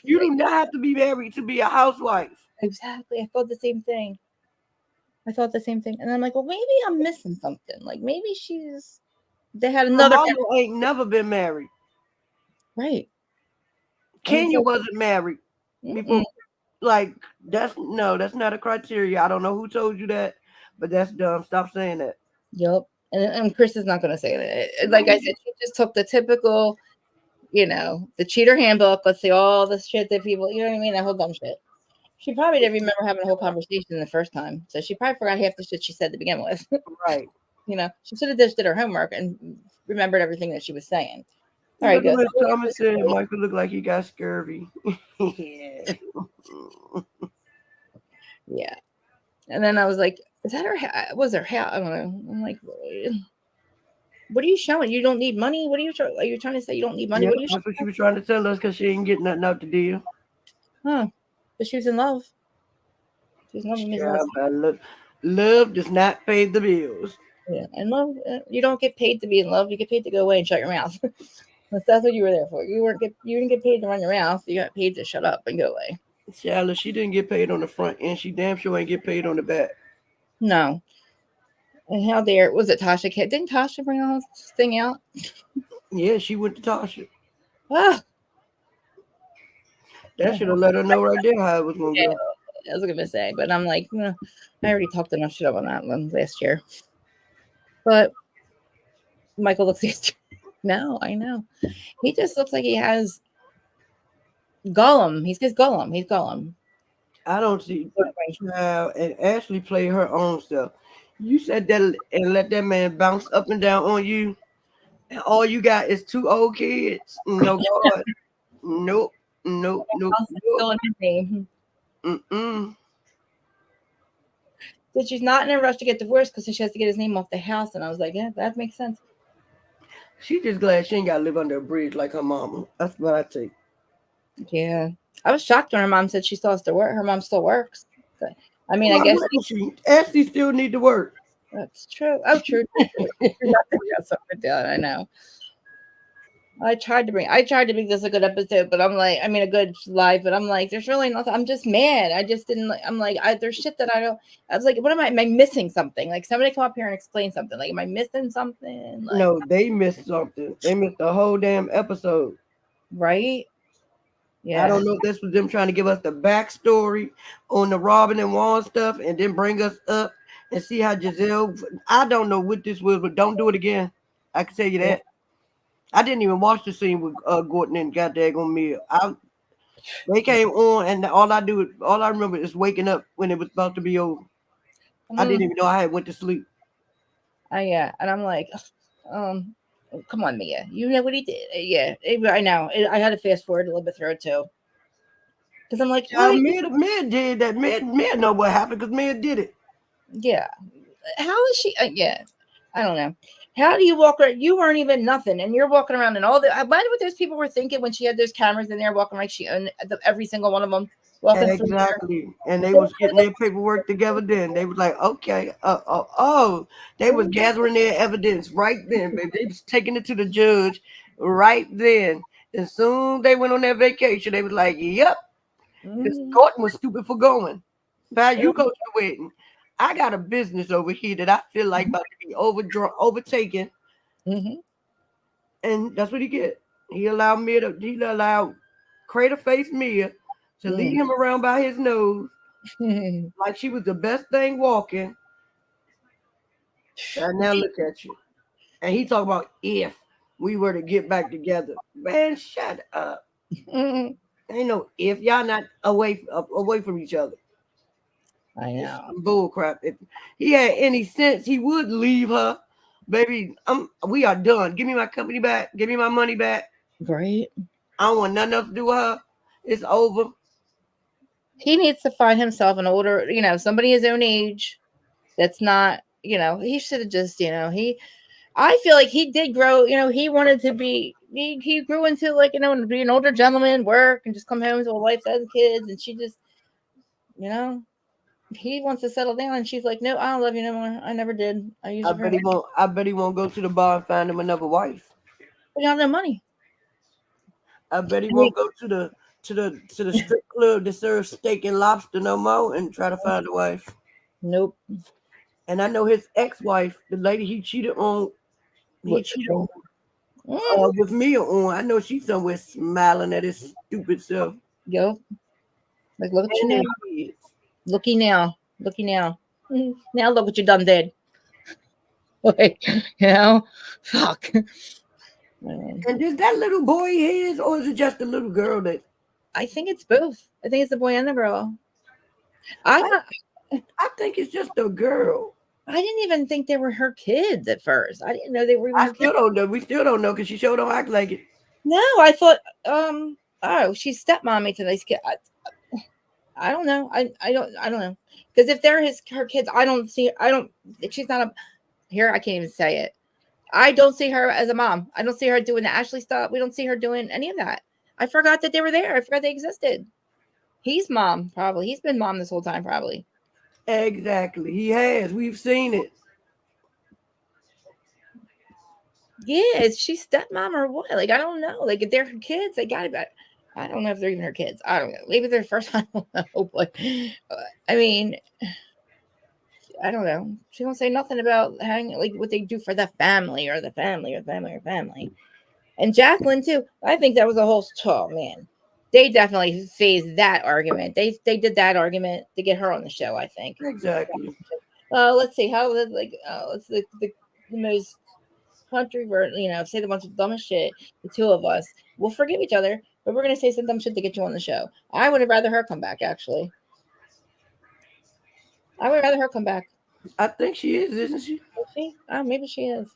You do not have to be married to be a housewife. Exactly. I thought the same thing. And I'm like, well, maybe I'm missing something. Like maybe they had another Mama ain't never been married. Right. Kenya wasn't married before. Like that's not a criteria. I don't know who told you that, but that's dumb. Stop saying that. Yep. And Chris is not going to say that. Like I said, she just took the typical, the cheater handbook. Let's see all the shit that people, you know what I mean? That whole dumb shit. She probably didn't remember having a whole conversation the first time. So she probably forgot half the shit she said to begin with. Right. She should have just did her homework and remembered everything that she was saying. All right, good. Thomas said Michael looked like he got scurvy. Yeah. Yeah. And then I was like, is that her hair? Was her hair? I don't know. I'm like, what are you showing? You don't need money? What are you trying to say? You don't need money? Yeah, what are you that's what she was trying to tell us because she ain't getting nothing out the deal. Huh. But she was in love. She was in love. Yeah, love does not pay the bills. Yeah, and love, you don't get paid to be in love. You get paid to go away and shut your mouth. That's what you were there for. You didn't get paid to run your mouth. You got paid to shut up and go away. Shallow, she didn't get paid on the front end. She damn sure ain't get paid on the back. No. And how dare was it Tasha? Didn't Tasha bring all this thing out? Yeah, she went to Tasha. Ah. That should have let her know right there how it was going to go. I was going to say, but I'm like, I already talked enough shit up on that one last year. But Michael looks no, I know. He just looks like he has Gollum. He's Gollum. I don't see child and Ashley play her own stuff. You said that and let that man bounce up and down on you, and all you got is two old kids. No God. Nope. Still in his name. So she's not in a rush to get divorced because she has to get his name off the house. And I was like, yeah, that makes sense. She just glad she ain't got to live under a bridge like her mama. That's what I think. Yeah. I was shocked when her mom said she still has to work. Her mom still works. But, I mean, I Why guess wouldn't she? Ashley still need to work. that's true. Oh, true. Nothing got something down. I know. I tried to make this a good episode, but I'm like, I mean, a good live, but I'm like, there's really nothing. I'm just mad. I just didn't like, I'm like, there's shit that I don't, I was like, am I missing something? Like, somebody come up here and explain something. Like, am I missing something? Like, No, they missed something. They missed the whole damn episode. right? I Yeah. don't know if this was them trying to give us the backstory on the Robyn and Juan stuff and then bring us up and see how Giselle. I don't know what this was, but don't do it again. I can tell you that. I didn't even watch the scene with Gordon and goddamn on me. They came on, and all I remember is waking up when it was about to be over. I didn't even know I had went to sleep. Yeah, and I'm like, come on, Mia. You know what he did? Yeah, I know. I had to fast forward a little bit through it too, because I'm like, Mia did that. Mia know what happened because Mia did it. Yeah, how is she? Yeah, I don't know. How do you walk around? You weren't even nothing, and you're walking around and all the. I wonder what those people were thinking when she had those cameras in there, walking like she owned every single one of them, walking through there. Exactly. And they was getting their paperwork together then. They was like, okay, they was gathering their evidence right then, baby. They was taking it to the judge right then. As soon as they went on their vacation, they was like, yep, because Gordon was stupid for going. But you go to the wedding. I got a business over here that I feel like about to be overtaken. Mm-hmm. And that's what he get. He allowed crater face Mia to lead him around by his nose like she was the best thing walking. And now look at you. And he talking about if we were to get back together. Man, shut up. Ain't no if y'all not away from each other. I know. Bull crap. If he had any sense, he would leave her. Baby, we are done. Give me my company back. Give me my money back. Right. I don't want nothing else to do with her. It's over. He needs to find himself an older, somebody his own age. That's not, he should have just, I feel like he did grow, he wanted to be, he grew into like, to be an older gentleman, work and just come home to a wife that has kids. And she just, he wants to settle down. And she's like, no, I don't love you no more. I never did. I use you for money. I bet he won't go to the bar and find him another wife. But you have no money. I bet he won't go to the strip club that serves steak and lobster no more and try to find a wife. Nope. And I know his ex-wife, the lady he cheated on, with Mia on. I know she's somewhere smiling at his stupid self. Yo, like look at you now. Looky now. Now look what you done did. Like, fuck. And is that little boy his, or is it just a little girl that? I think it's both. I think it's the boy and the girl. I think it's just a girl. I didn't even think they were her kids at first. I didn't know they were. I still don't know. We still don't know because she sure don't act like it. No, I thought, she's stepmommy to these kids. I don't know. I don't know. Because if they're her kids, she's not here. I can't even say it. I don't see her as a mom. I don't see her doing the Ashley stuff. We don't see her doing any of that. I forgot that they were there. I forgot they existed. He's mom, probably. He's been mom this whole time, probably. Exactly. He has. We've seen it. Yeah, is she stepmom or what? Like, I don't know. Like, if they're her kids, they got it. I don't know if they're even her kids. I don't know. Maybe they're first. I don't know. But I mean, I don't know. She don't say nothing about like what they do for the family or the family or family or family. And Jacqueline too. I think that was a whole. Oh man, they definitely phased that argument. They did that argument to get her on the show. I think exactly. Let's see how let's the most controversial. Say the bunch of dumbest shit. The two of us will forgive each other, but we're gonna say some dumb shit to get you on the show. I would have rather her come back. Actually, I would rather her come back. I think she is, isn't she? Is she? Oh, maybe she is.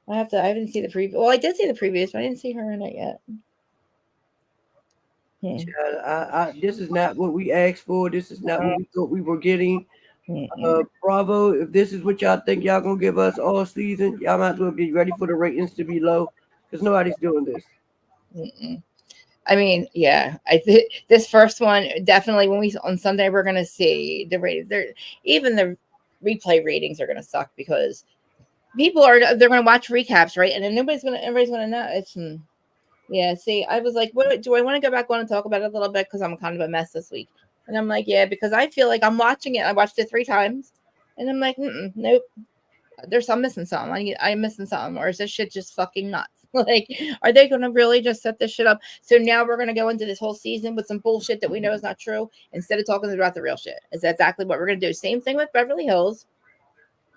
I haven't seen the preview. Well, I did see the previews, but I didn't see her in it yet. This is not what we asked for. This is not what we thought we were getting. Mm-mm. Bravo. If this is what y'all think y'all gonna give us all season, y'all might as well be ready for the ratings to be low because nobody's doing this. Mm-mm. I mean, yeah, this first one definitely when we on Sunday we're gonna see the ratings. Even the replay ratings are gonna suck because they're gonna watch recaps, right? And then everybody's gonna know it's. Yeah, see, I was like, what do I want to go back on and talk about it a little bit because I'm kind of a mess this week? And I'm like, yeah, because I feel like I'm watching it. I watched it 3 times, and I'm like, nope, I'm missing something. I'm missing something, or is this shit just fucking nuts? Like, are they going to really just set this shit up? So now we're going to go into this whole season with some bullshit that we know is not true instead of talking about the real shit. Is that exactly what we're going to do? Same thing with Beverly Hills.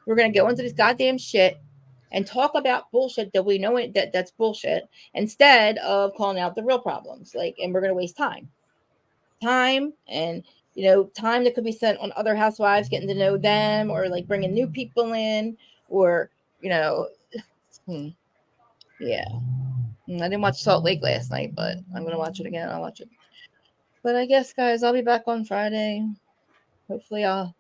We're going to go into this goddamn shit and talk about bullshit that we know that's bullshit instead of calling out the real problems. Like, and we're going to waste time and time that could be spent on other housewives getting to know them or like bringing new people in or you know yeah. I didn't watch Salt Lake last night, but I'm gonna watch it again. I'll watch it. But I guess, guys, I'll be back on Friday. Hopefully I'll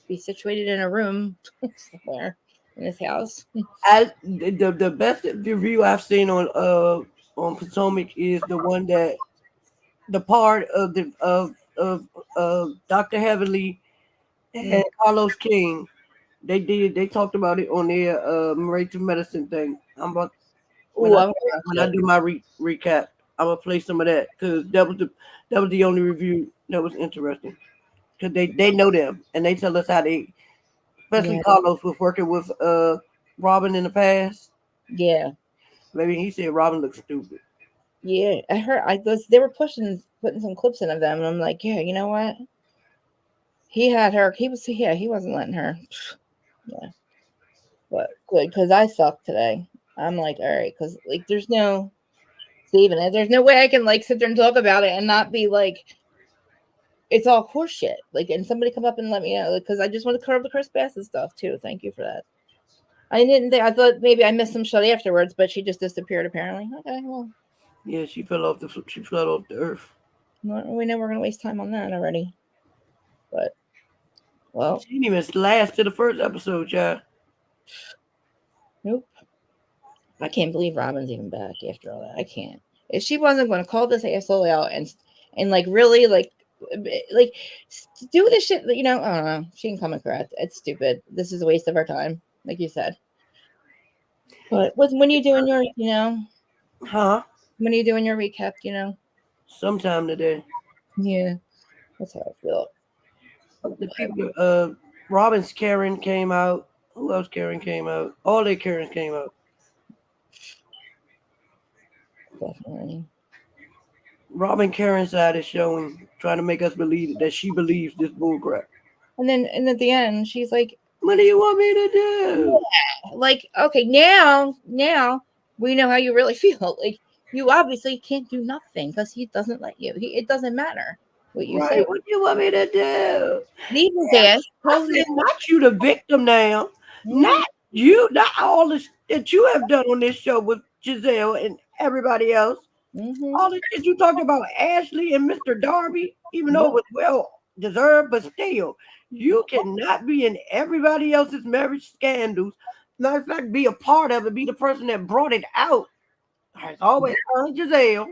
be situated in a room somewhere in this house. The best review I've seen on Potomac is the one that the part of the of Dr. Heavenly and Carlos King. They talked about it on their Married to Medicine thing. I'm about when Ooh, I I'm gonna when watch I it. do my recap, I'm gonna play some of that because that was the only review that was interesting because they know them and they tell us how they, especially Yeah, Carlos was working with Robyn in the past. yeah. Maybe he said Robyn looks stupid. Yeah, I heard. They were putting some clips in of them, and I'm like, yeah, you know what? He had her. He was. Yeah, he wasn't letting her. Yeah, but good because I sucked today. I'm like, all right, because like, there's no saving it. There's no way I can like sit there and talk about it and not be like, it's all horseshit. Like, and somebody come up and let me know because I just want to curb the Chris Bassett stuff too. Thank you for that. I didn't think I thought maybe I missed some shit afterwards, but she just disappeared apparently. Okay, well, Yeah, she fell off the earth. we know we're gonna waste time on that already. But well, She didn't even last to the first episode, y'all. nope. I can't believe Robyn's even back after all that. I can't. If she wasn't going to call this asshole out and like really like do this shit, I don't know. She can come and correct. It's stupid. This is a waste of our time, like you said. But when you doing your, Huh? when you doing your recap, Sometime today. yeah, that's how I feel. The people, Robyn's Karen came out. Who else Karen came out? All their Karens came out. Definitely. Robyn Karen's side is showing, trying to make us believe that she believes this bullcrap. And at the end, she's like, What do you want me to do? like, okay, now we know how you really feel. Like, you obviously can't do nothing because he doesn't let you. It doesn't matter what you Right, say. what do you want me to do? Leave his ass. I Tells him, said, not you, the victim now. Mhm, Not you, not all this that you have done on this show with Giselle and everybody else. mhm, All the shit you talked about Ashley and Mr. Darby, even though yep, it was well deserved, but still, you cannot be in everybody else's marriage scandals. Matter of fact, be a part of it, be the person that brought it out. It's always Giselle.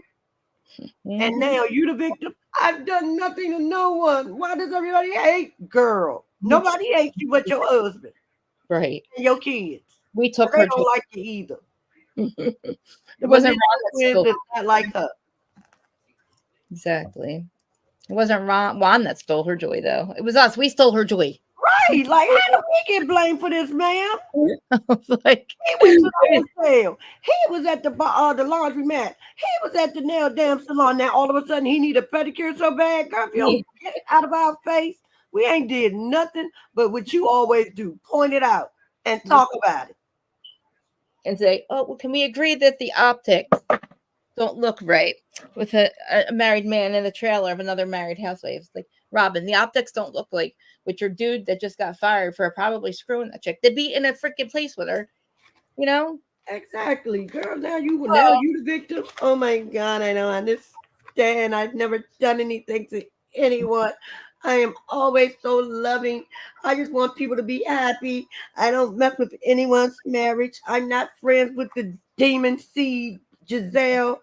And mhm. now you the victim. I've done nothing to no one. Why does everybody hate? Girl, nobody hates you but your husband Right. and your kids. We But took they her don't to. like you either. It The wasn't Belinda Ron that twins stole. does not like her. Exactly. It wasn't Juan that stole her joy, though. It was us. We stole her joy. Right. Like, how do we get blamed for this, ma'am? I was like, He went to the hotel. He was at the laundromat. He was at the nail damn salon. Now all of a sudden he need a pedicure so bad. Girl, if you don't get it out of our face, we ain't did nothing but what you always do. Point it out and talk about it. and say, oh, well, can we agree that the optics don't look right with a married man in the trailer of another married housewife? It's like, Robyn, the optics don't look like with your dude that just got fired for probably screwing that chick to be in a freaking place with her, you know? Exactly, girl. Now you the victim. Oh my god, I don't understand. I've never done anything to anyone. I am always so loving. I just want people to be happy. I don't mess with anyone's marriage. I'm not friends with the demon seed, Giselle.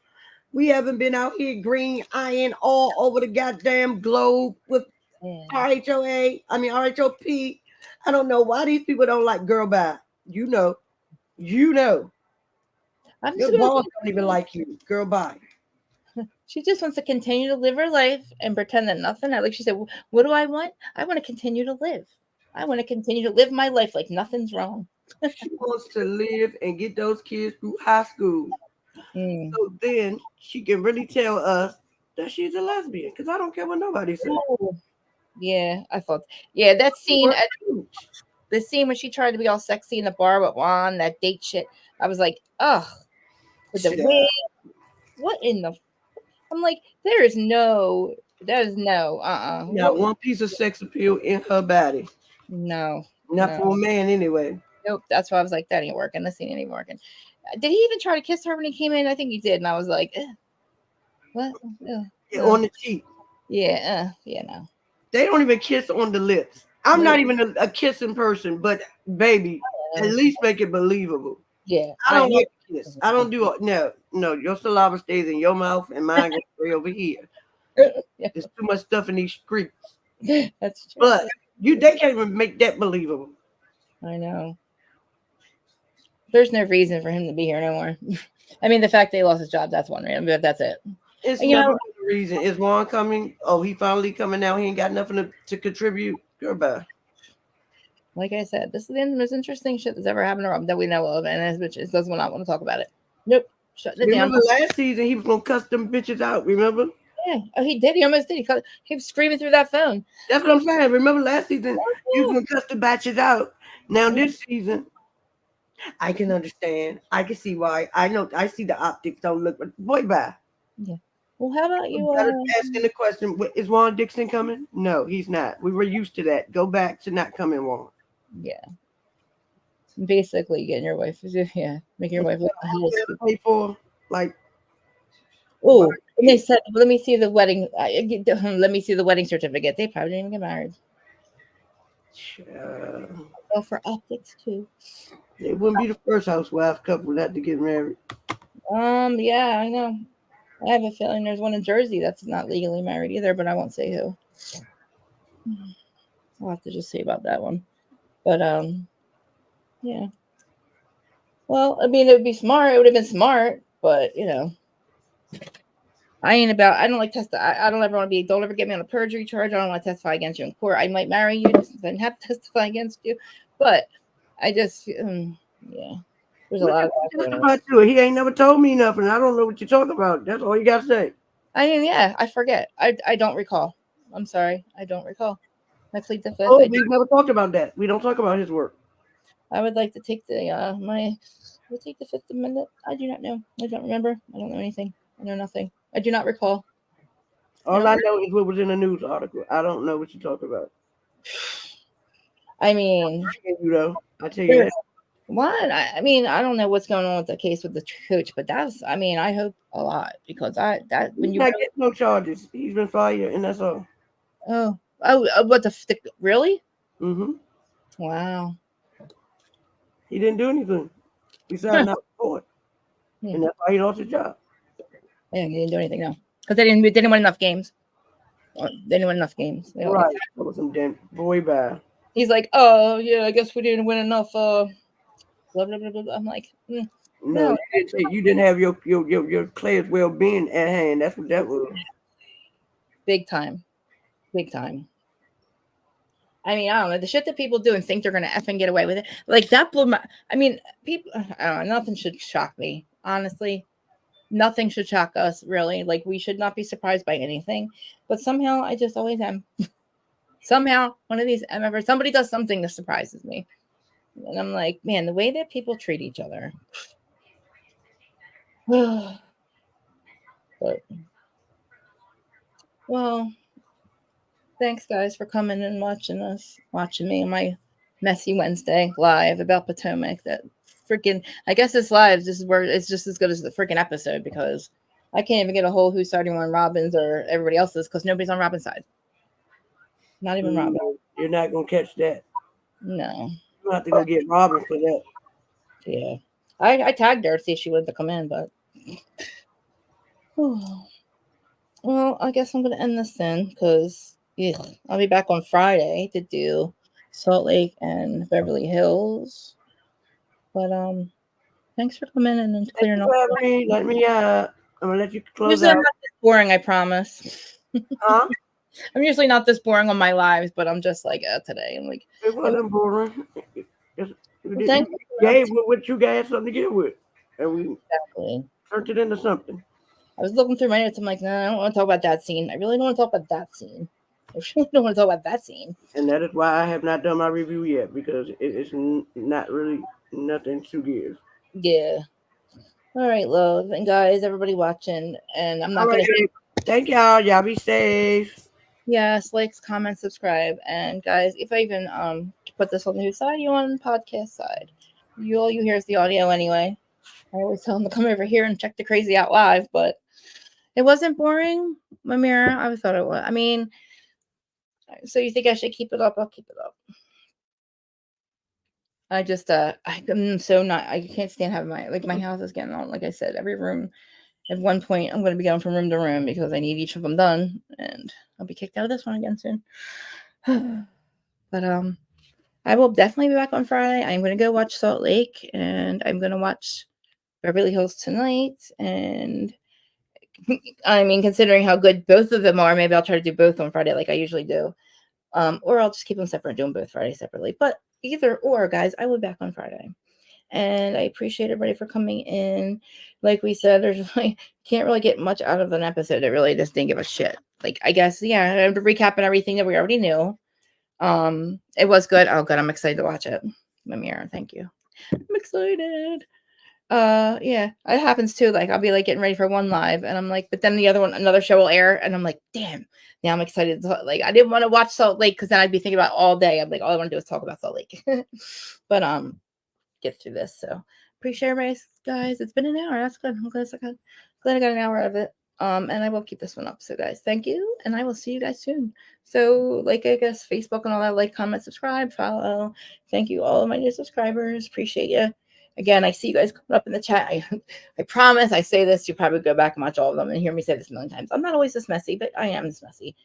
We haven't been out here green iron all over the goddamn globe with Yeah. RHOA. I mean RHOP. I don't know why these people don't like girl bye. You know. You know. I'm Your just gonna boss say don't even like you. Girl bye. she just wants to continue to live her life and pretend that nothing. Like she said, what do I want? I want to continue to live. I want to continue to live my life like nothing's wrong. She wants to live and get those kids through high school. Mm. So then she can really tell us that she's a lesbian. Because I don't care what nobody says. Oh, yeah, I thought. Yeah, that scene. We're huge. The scene when she tried to be all sexy in the bar with Juan, that date shit. I was like, ugh, with the Yeah. wig. What in the? I'm like, there is no, Not one piece of sex appeal in her body. no, Not no, for a man anyway. nope. That's why I was like, that ain't working. This scene ain't working. Did he even try to kiss her when he came in? I think he did, and I was like, what? Yeah, No. on the cheek. Yeah, yeah, no. They don't even kiss on the lips. I'm Nope. not even a kissing person, but baby, at least make it believable. Yeah, I I don't know. like to kiss. I don't do no. Your saliva stays in your mouth and mine goes way over here. Yeah, There's too much stuff in these streets. that's true. But they can't even make that believable. I know. There's no reason for him to be here no more. I mean, the fact that he lost his job, that's one reason, but that's it. It's And, you never know, been a reason. Is Juan coming? Oh, he finally coming out. He ain't got nothing to contribute. Goodbye. like I said, this is the most interesting shit that's ever happened to Rob that we know of, and this bitch does not want to talk about it. Nope, shutting it down. Remember last season he was gonna cuss them bitches out. Remember? Yeah, oh, he did. He almost did. He was screaming through that phone. That's what I'm saying. Remember last season he was gonna cuss the batches out. Now this season, I can understand. I can see why. I know. I see the optics don't look. But boy, bye. Yeah. Well, how about you? Better asking the question: is Juan Dixon coming? No, he's not. We were used to that. Go back to not coming, Juan. Yeah, basically getting your wife. Yeah, making your wife look a hell stupid. Pay for like. Oh, and they said, "Let me see the wedding. Let me see the wedding certificate." They probably didn't even get married. Well, for optics too. They wouldn't be the first housewife couple not to get married. Yeah, I know. I have a feeling there's one in Jersey that's not legally married either, but I won't say who. I'll have to just see about that one. But yeah. Well, I mean, it would be smart. It would have been smart, but I don't like testify. I don't ever want to be. Don't ever get me on a perjury charge. I don't want to testify against you in court. I might marry you, just then have to testify against you. But I just, yeah. There's a lot of testify to it. He ain't never told me nothing. I don't know what you're talking about. That's all you got to say. I mean, yeah, I forget. I don't recall. I'm sorry. I don't recall. I plead the fifth. Oh, we've never talked about that. We don't talk about his work. I would like to take we'll take the Fifth Amendment. I do not know. I don't remember. I don't know anything. I know nothing. I do not recall. All I know is what was in a news article. I don't know what you're talking about. I mean, you know, I tell you that. One, I mean, I don't know what's going on with the case with the coach, but I hope a lot because when you not getting no charges, he's been fired, and that's all. What really? Mm-hmm. Wow. He didn't do anything besides not report, and that's why he lost his job. Yeah, he didn't do anything, no, because they didn't win enough games. They didn't win enough games. Right. That was some damn boy bad. He's like, oh yeah, I guess we didn't win enough. Blah blah blah blah. I'm like, no, you didn't have your players' well-being at hand. That's what that was. Big time. I mean, I don't know the shit that people do and think they're gonna effing get away with it. Like that blew my. I mean, people. I don't know. Nothing should shock me. Honestly, nothing should shock us. Really, like we should not be surprised by anything. But somehow, I just always am. Somehow, one of these ever somebody does something that surprises me, and I'm like, man, the way that people treat each other. But, well, thanks guys for coming and watching me on my messy Wednesday live about Potomac. That freaking, I guess this live, this is where it's just as good as the freaking episode because I can't even get a whole who's starting on Robyns or everybody else's because nobody's on Robyn's side. Not even Robyn. You're not gonna catch that. No. You have to go get Robyn for that. Yeah. I tagged her to see if she wanted to come in, but well, I guess I'm gonna end this then because I'll be back on Friday to do Salt Lake and Beverly Hills. But thanks for coming in and clearing up. Let me I'm gonna let you close Usually out. I'm not this boring, I promise. Huh? I'm usually not this boring on my lives, but I'm just like today. I'm like, It wasn't boring. thank You you. gave what you guys something to get with, and we Exactly. turned it into something. I was looking through my notes. I'm like, no, I don't want to talk about that scene. I really don't want to talk about that scene. I really don't want to talk about that scene. And that is why I have not done my review yet, because it's not really nothing to give. Yeah. All right, love. And guys, everybody watching. And I'm not All going right, to. thank y'all. Y'all be safe. Yes, likes, comment, subscribe. And guys, if I even put this on the side, you on podcast side. All you hear is the audio anyway. I always tell them to come over here and check the crazy out live, but it wasn't boring. Mamira, I thought it was. I mean, so you think I should keep it up? I'll keep it up. I just I'm so not. I can't stand having my house is getting on. Like I said, every room. At one point, I'm going to be going from room to room because I need each of them done, and I'll be kicked out of this one again soon. But I will definitely be back on Friday. I'm going to go watch Salt Lake, and I'm going to watch Beverly Hills tonight. And I mean, considering how good both of them are, maybe I'll try to do both on Friday like I usually do. Or I'll just keep them separate and do them both Friday separately. But either or, guys, I will be back on Friday. And I appreciate everybody for coming in. Like we said, there's like can't really get much out of an episode. It really just didn't give a shit. Like I guess, yeah, I have to recap everything that we already knew. It was good. Oh, good. I'm excited to watch it. Mamira, thank you. I'm excited. Yeah, it happens too. Like I'll be like getting ready for one live, and I'm like, but then the other one, another show will air, and I'm like, damn. Now I'm excited. Like I didn't want to watch Salt Lake because then I'd be thinking about it all day. I'm like, all I want to do is talk about Salt Lake. But get through this. So appreciate everybody, guys. It's been an hour. That's good. I'm glad I got an hour out of it. And I will keep this one up. So guys, thank you, and I will see you guys soon. So like I guess Facebook and all that, like, comment, subscribe, follow. Thank you all of my new subscribers. Appreciate you. Again, I see you guys coming up in the chat. I promise I say this, you probably go back and watch all of them and hear me say this a million times. I'm not always this messy, but I am this messy.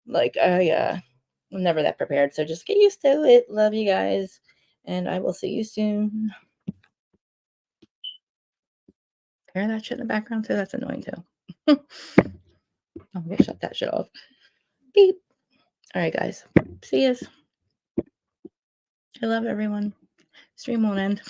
Like I'm never that prepared. So just get used to it. Love you guys. And I will see you soon. Hear that shit in the background too? That's annoying too. I'm gonna shut that shit off. Beep. All right, guys. See yous. I love everyone. Stream won't end.